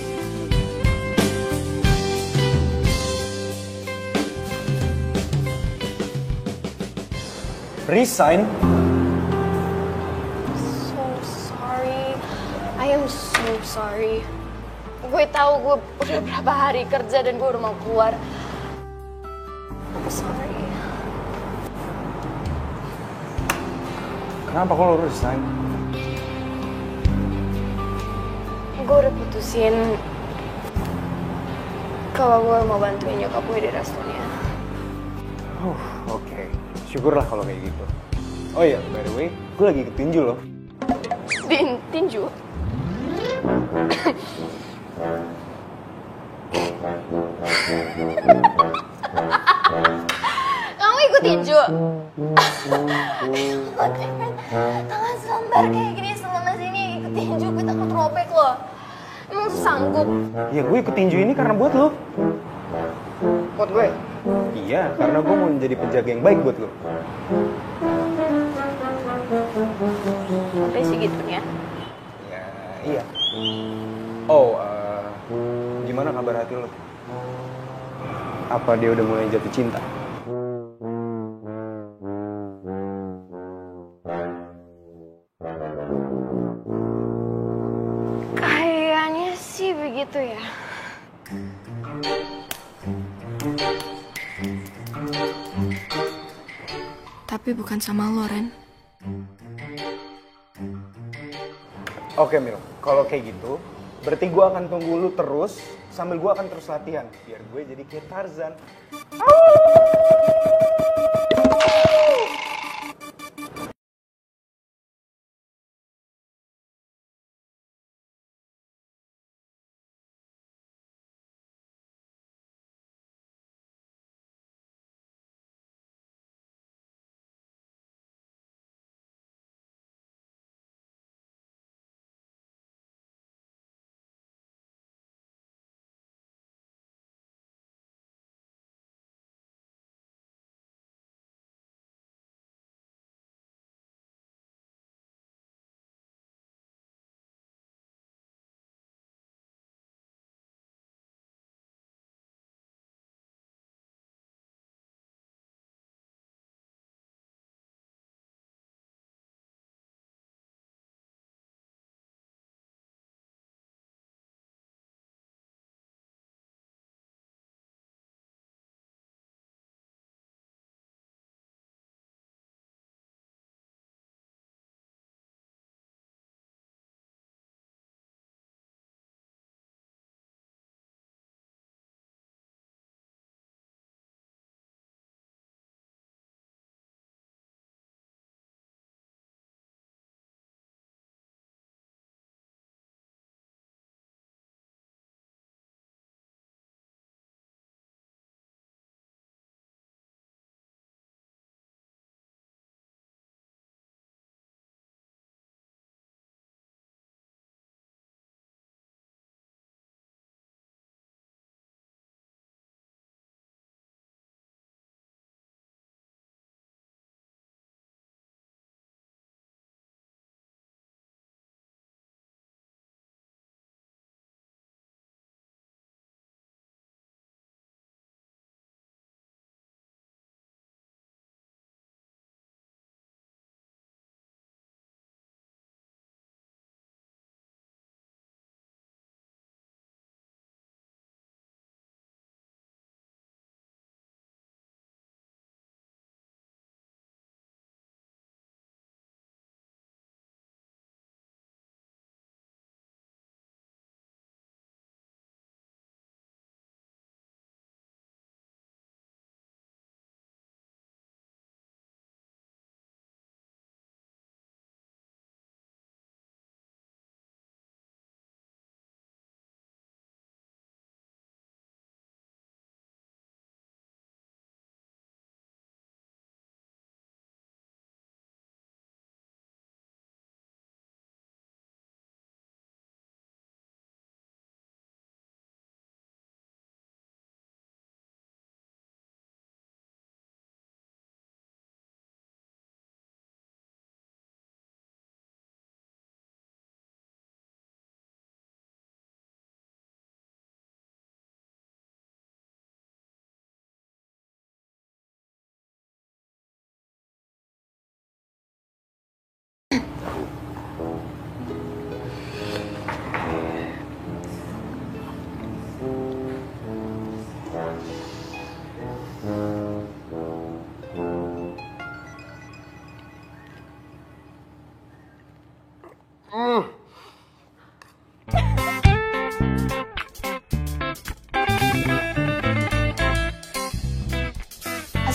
Resign? So sorry. I am so sorry. Gue tahu gue udah berapa hari kerja dan gue udah mau keluar. I'm sorry. Kenapa kok lo resign? Gue udah putusin kalau gue mau bantuin nyokap gue di restonya. Oke. Syukurlah kalau kayak gitu. Oh iya, by the way, gue lagi ke tinju loh. Tinju? Kamu ikut tinju? Tangan selembar kayak gini selama sini ikut tinju, gue takut robek loh. Emang lu sanggup? Ya gue ikut tinju ini karena buat lo. Buat gue? Iya, karena gue mau menjadi penjaga yang baik buat lo. Sampai segitunya? Ya, iya. Oh, gimana kabar hati lo? Apa dia udah mulai jatuh cinta? Kayaknya sih begitu ya. Tapi bukan sama lo, Ren. Oke, Mil. Kalau kayak gitu, berarti gue akan tunggu lu terus, sambil gue akan terus latihan. Biar gue jadi kayak Tarzan.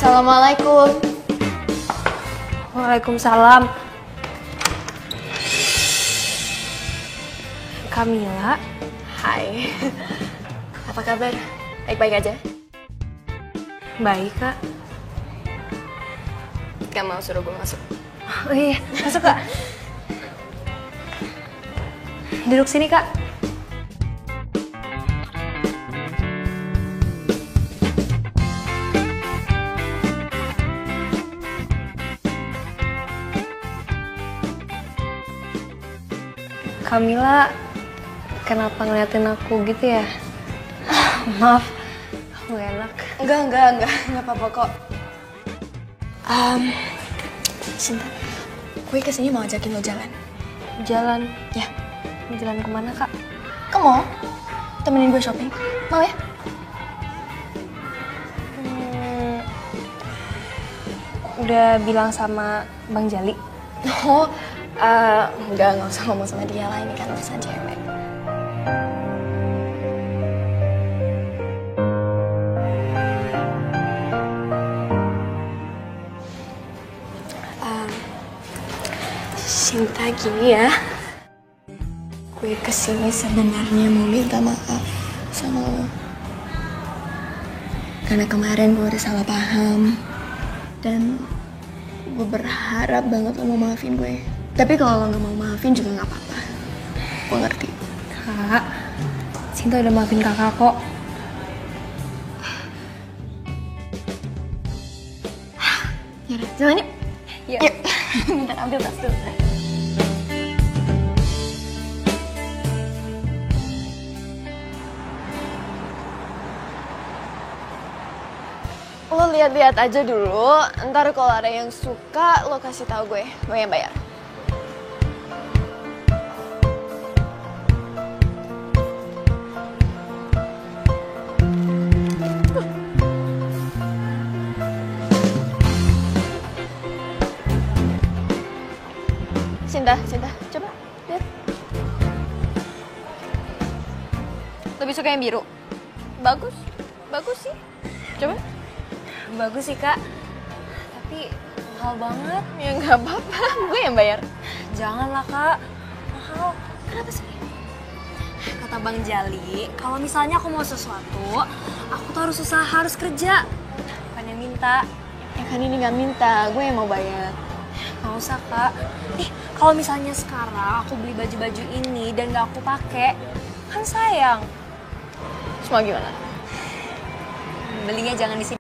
Assalamualaikum. Waalaikumsalam. Kamila. Hai. Apa kabar? Baik-baik aja? Baik, Kak. Gak mau suruh gue masuk. Oh iya, masuk, Kak. Duduk sini, Kak. Kamila, kenapa ngeliatin aku gitu ya? Maaf, aku gak enak. Enggak apa-apa kok. Cinta, gue kesini mau ajakin lo jalan. Jalan? Ya. Jalan kemana, Kak? Ke mall, temenin gue shopping. Mau ya? Udah bilang sama Bang Jali? Oh, nggak usah ngomong sama dia lah, ini kan urusan cewek. Cinta gini ya, gue kesini sebenarnya mau minta maaf sama lo. Karena kemarin gue udah salah paham. Dan gue berharap banget lo mau maafin gue. Tapi kalau lo gak mau maafin juga gak apa-apa. Gue ngerti. Kak, Cinta udah maafin kakak kok. Yaudah, jalan yuk. Yuk. Bentar, ambil tas dulu. Lo lihat-lihat aja dulu, ntar kalau ada yang suka lo kasih tahu gue yang bayar. Cinta, coba lihat. Lebih suka yang biru. Bagus sih. Coba. Bagus sih, Kak. Tapi mahal banget. Ya nggak apa-apa, gue yang bayar. Janganlah, Kak. Mahal. Kenapa sih? Kata Bang Jali, kalau misalnya aku mau sesuatu, aku tuh harus usaha, harus kerja. Bukan yang minta. Ya kan ini nggak minta, gue yang mau bayar. Nggak usah, Kak. Kalau misalnya sekarang aku beli baju-baju ini dan nggak aku pakai, kan sayang. Semua gimana? Belinya jangan di sini.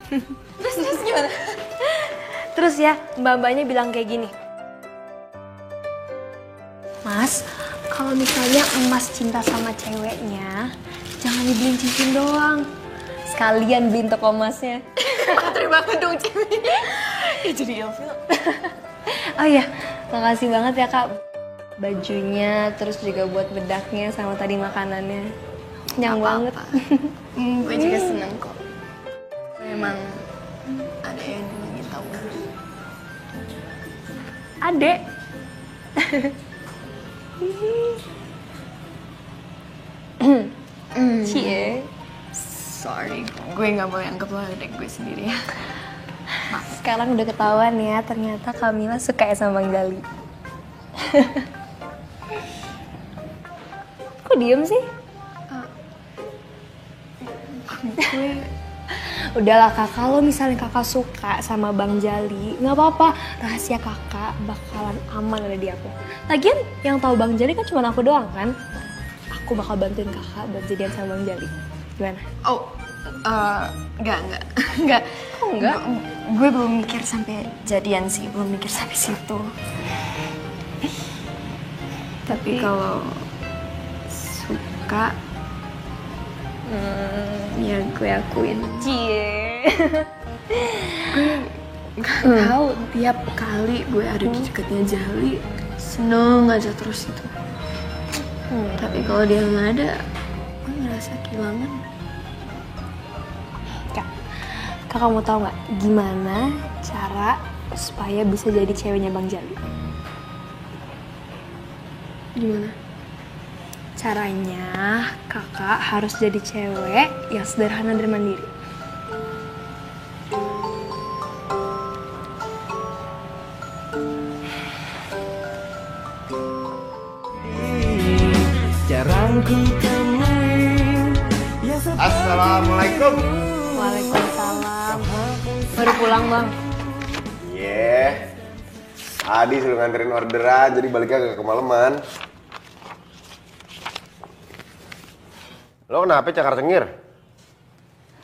Terus gimana? Terus ya, mbak-mbaknya bilang kayak gini. Mas, kalau misalnya emas cinta sama ceweknya, jangan dibeliin cincin doang. Sekalian beliin toko emasnya. Terima kasih dong ceweknya. Ya jadi ilfil. Oh iya, makasih banget ya Kak. Bajunya, terus juga buat bedaknya sama tadi makanannya. Kenyang banget. Gue juga seneng kok. Memang ada yang ingin tahu. Adek. Cie. Sorry, gue nggak boleh anggap lo adek gue sendiri ya. Sekarang udah ketahuan ya, ternyata Kamila suka ya sama Bang Jali. Kok diem sih? Udahlah kak, kalau misalnya kakak suka sama Bang Jali, nggak apa-apa, rahasia kakak bakalan aman ada di aku. Lagian yang tahu Bang Jali kan cuma aku doang kan? Aku bakal bantuin kakak buat jadian sama Bang Jali. Gimana? Oh, enggak. Kok enggak? Gue belum mikir sampai jadian sih, belum mikir sampai situ. Tapi kalau suka, ya gue akuin. Cie. Gue gak tahu tiap kali gue ada di dekatnya Jali, seneng aja terus itu. Tapi kalau dia nggak ada, gue ngerasa kehilangan. Kakak mau tahu nggak gimana cara supaya bisa jadi ceweknya Bang Jali? Gimana? Caranya kakak harus jadi cewek yang sederhana dan mandiri. Assalamualaikum. Waalaikumsalam. Baru pulang Bang. Yeah. Adi suruh nganterin orderan, jadi baliknya agak kemalaman. Lo kenapa cakar-cengir?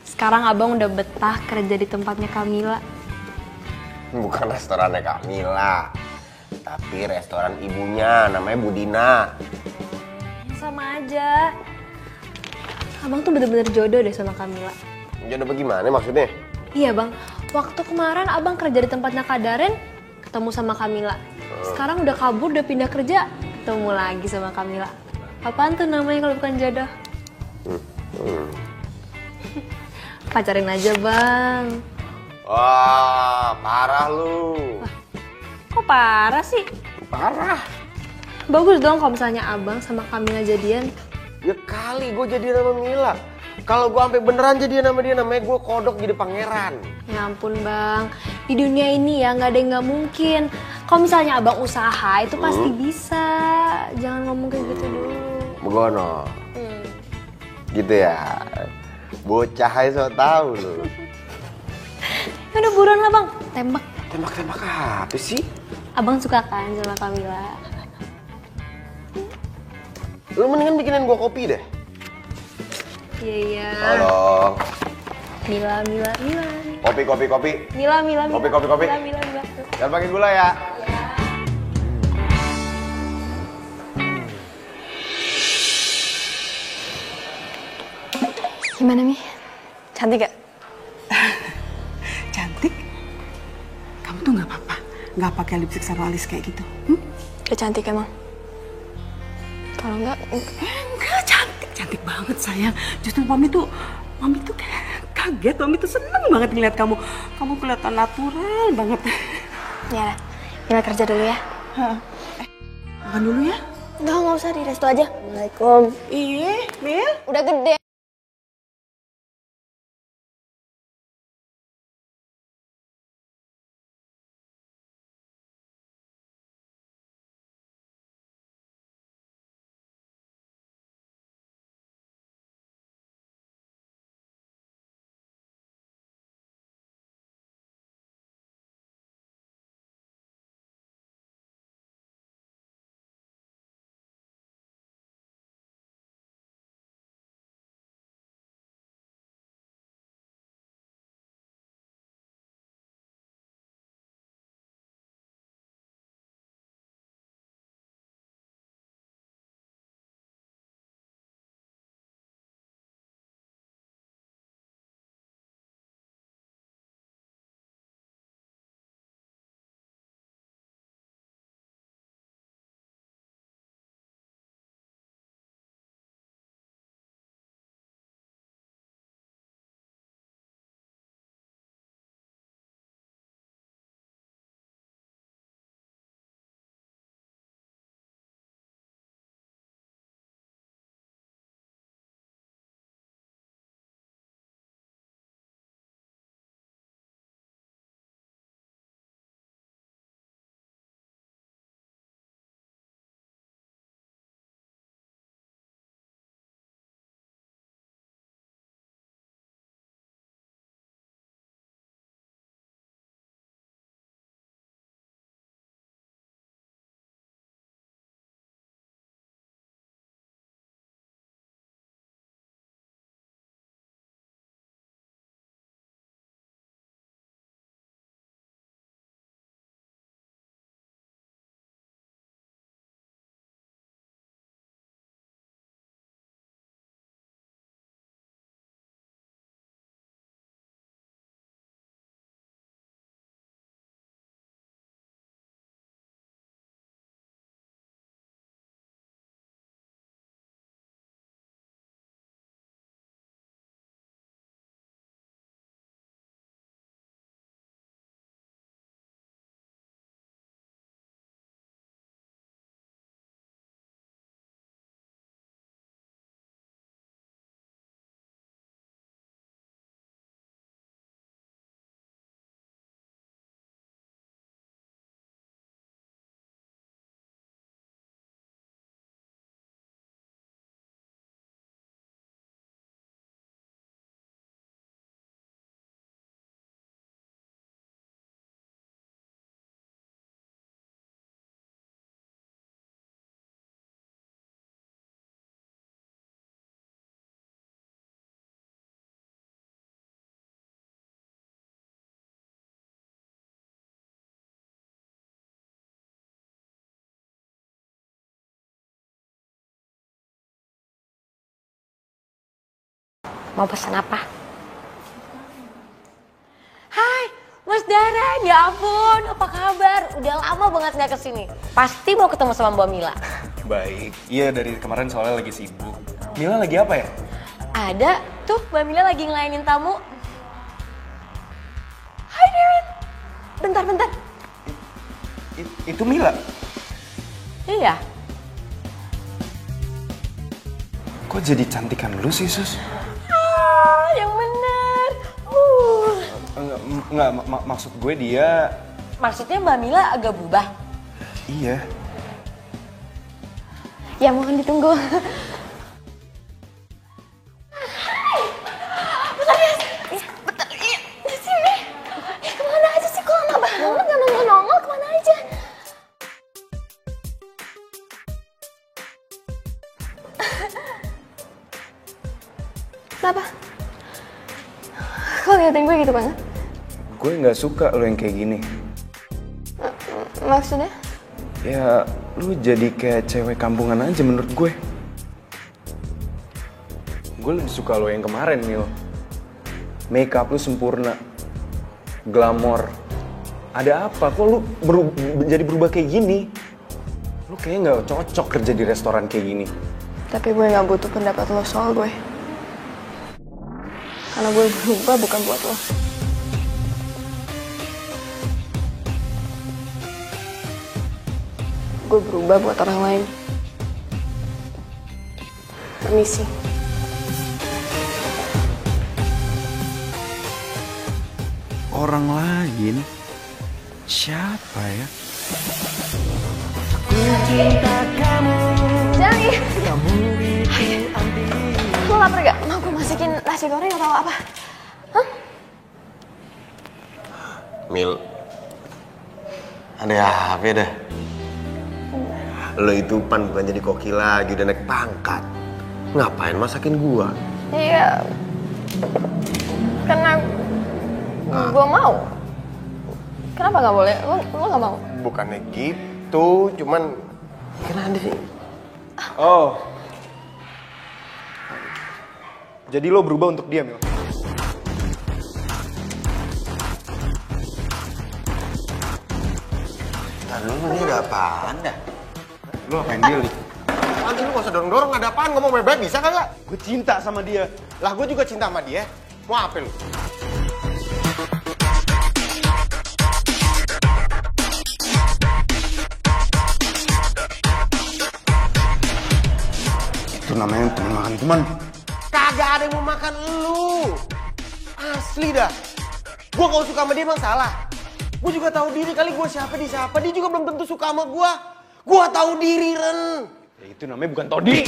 Sekarang abang udah betah kerja di tempatnya Kamila. Bukan restorannya Kamila, tapi restoran ibunya, namanya Budina. Sama aja. Abang tuh bener-bener jodoh deh sama Kamila. Jodoh bagaimana maksudnya? Iya bang, waktu kemarin abang kerja di tempatnya Kak Daren, ketemu sama Kamila. Sekarang udah kabur, udah pindah kerja, ketemu lagi sama Kamila. Apaan tuh namanya kalau bukan jodoh? Pacarin aja bang. Wah, parah lu. Kok parah sih? Parah. Bagus dong kalau misalnya abang sama Kamila jadian. Ya kali gue jadian sama Mila. Kalau gue sampai beneran jadian sama dia, namanya gue kodok jadi pangeran. Ya ampun bang, di dunia ini ya nggak ada yang nggak mungkin. Kalau misalnya abang usaha itu pasti bisa. Jangan ngomong kayak gitu dulu. Begono. Gitu ya. Bocah aja so tau lu. Ya udah buruan lah bang, tembak. Tembak-tembak apa sih? Abang suka kan sama Kamila? Lu mendingan bikinin gua kopi deh. Iya. Tolong. Mila. Kopi. Mila. Kopi. Mila. Jangan pakai gula ya. Gimana Mi? Cantik gak? Cantik? Kamu tuh nggak apa-apa, nggak pakai lipstik sama alis kayak gitu. Udah cantik emang? Kalau enggak, Enggak, cantik banget sayang. Justru mami tuh kayak kaget, mami tuh seneng banget ngeliat kamu. Kamu kelihatan natural banget. ya Mila kerja dulu ya. Makan dulu ya. Nggak usah di resto aja. Assalamualaikum. Iya, Mil. Udah gede. Mau pesan apa? Hai, Mas Dara, ya ampun, apa kabar? Udah lama banget nggak kesini. Pasti mau ketemu sama Mbak Mila. Baik, iya dari kemarin soalnya lagi sibuk. Mila lagi apa ya? Ada, tuh Mbak Mila lagi ngelayanin tamu. Hai Darren, bentar. Itu Mila? Iya. Kok jadi cantikan lu sih, Sus? Yang bener. Enggak, maksud gue dia... Maksudnya Mbak Mila agak berubah? Iya. Ya mohon ditunggu. Bentar ya, bentar. Iya, di sini. Kemana aja sih? Kok lama banget gak nongol-nongol? Kemana aja? Kenapa? Kok liatin gue gitu banget? Gue nggak suka lo yang kayak gini. Maksudnya? Ya, lu jadi kayak cewek kampungan aja menurut gue. Gue lebih suka lo yang kemarin, Mil. Makeup lu sempurna. Glamor. Ada apa? Kok lu jadi berubah kayak gini? Lu kayaknya nggak cocok kerja di restoran kayak gini. Tapi gue gak butuh pendapat lo soal gue. Karena gue berubah bukan buat lo. Gue berubah buat orang lain. Permisi. Orang lain? Siapa ya? Jali! Lo lapar gak? Mau gue masakin nasi goreng atau apa? Hah? Mil, ada apa dah? Lo itu pan bukan jadi koki lagi, udah naik pangkat. Ngapain masakin gua? Iya. Karena gue mau. Kenapa gak boleh? Lo gak mau? Bukannya gitu, cuman kan ada sih. Oh. Jadi lo berubah untuk dia, Mil? Nah, lu ini ada apaan dah? Lo apain dia, Li? Apaan sih lu gak usah dorong-dorong, ada apaan? Ngomong baik-baik bisa kagak? Gue cinta sama dia. Lah gue juga cinta sama dia. Mau apa lu? Itu namanya teman makan teman. Kagak ada yang mau makan lu. Asli dah. Gue kalau suka sama dia emang salah. Gue juga tahu diri kali gue siapa di siapa. Dia juga belum tentu suka sama gue. Gue tahu diri, Ren. Ya itu namanya bukan Todi.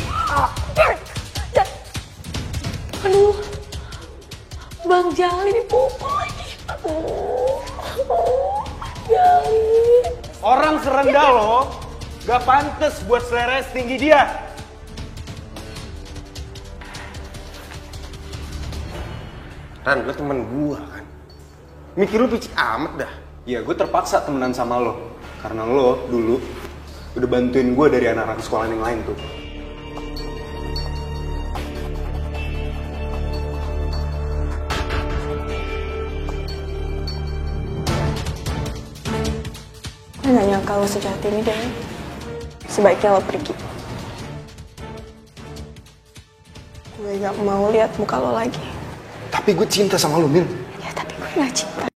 Aduh, Bang Jali dipukul lagi. Jali. Orang serendah lo gak pantas buat selera setinggi dia. Ran, lu temen gue kan. Mikir lu picik amat dah. Ya gue terpaksa temenan sama lo. Karena lo dulu udah bantuin gue dari anak-anak sekolah yang lain tuh. Gue gak nyangka lo sejahat ini, Dan. Sebaiknya lo pergi. Gue gak mau lihat muka lo lagi. Tapi gue cinta sama lo, Mil. Ya tapi gue gak cinta.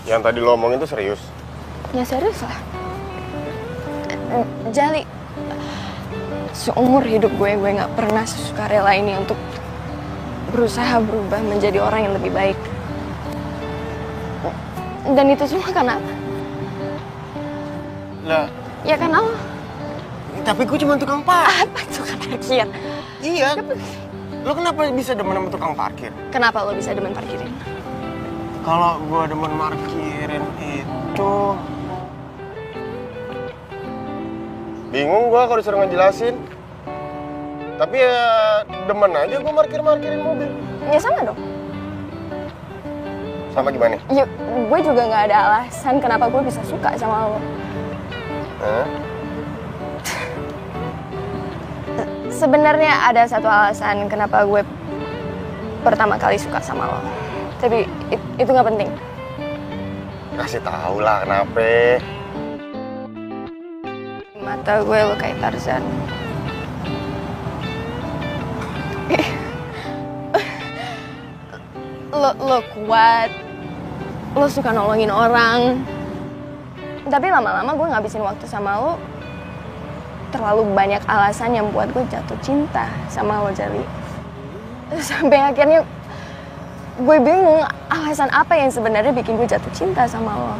Yang tadi lo omongin tuh serius? Ya serius lah. Jali, seumur hidup gue gak pernah sesukarela ini untuk berusaha berubah menjadi orang yang lebih baik. Dan itu semua karena apa? Lah, ya karena lo. tapi gue cuma tukang parkir. Apa tukang parkir? Iya. Lo kenapa bisa demen sama tukang parkir? Kenapa lo bisa demen parkirin? Kalau gue demen parkirin itu... Bingung gue kalau disuruh ngejelasin. Tapi ya demen aja gue parkirin mobil. Ya sama dong. Sama gimana? Ya, gue juga gak ada alasan kenapa gue bisa suka sama lo. Hah? Sebenarnya ada satu alasan kenapa gue pertama kali suka sama lo. Tapi itu gak penting. Kasih tau lah kenapa. Mata gue lo kayak Tarzan. Lo kuat. Lo suka nolongin orang. Tapi lama-lama gue ngabisin waktu sama lo. Terlalu banyak alasan yang buat gue jatuh cinta sama lo, Jali. Sampai akhirnya gue bingung alasan apa yang sebenarnya bikin gue jatuh cinta sama lo.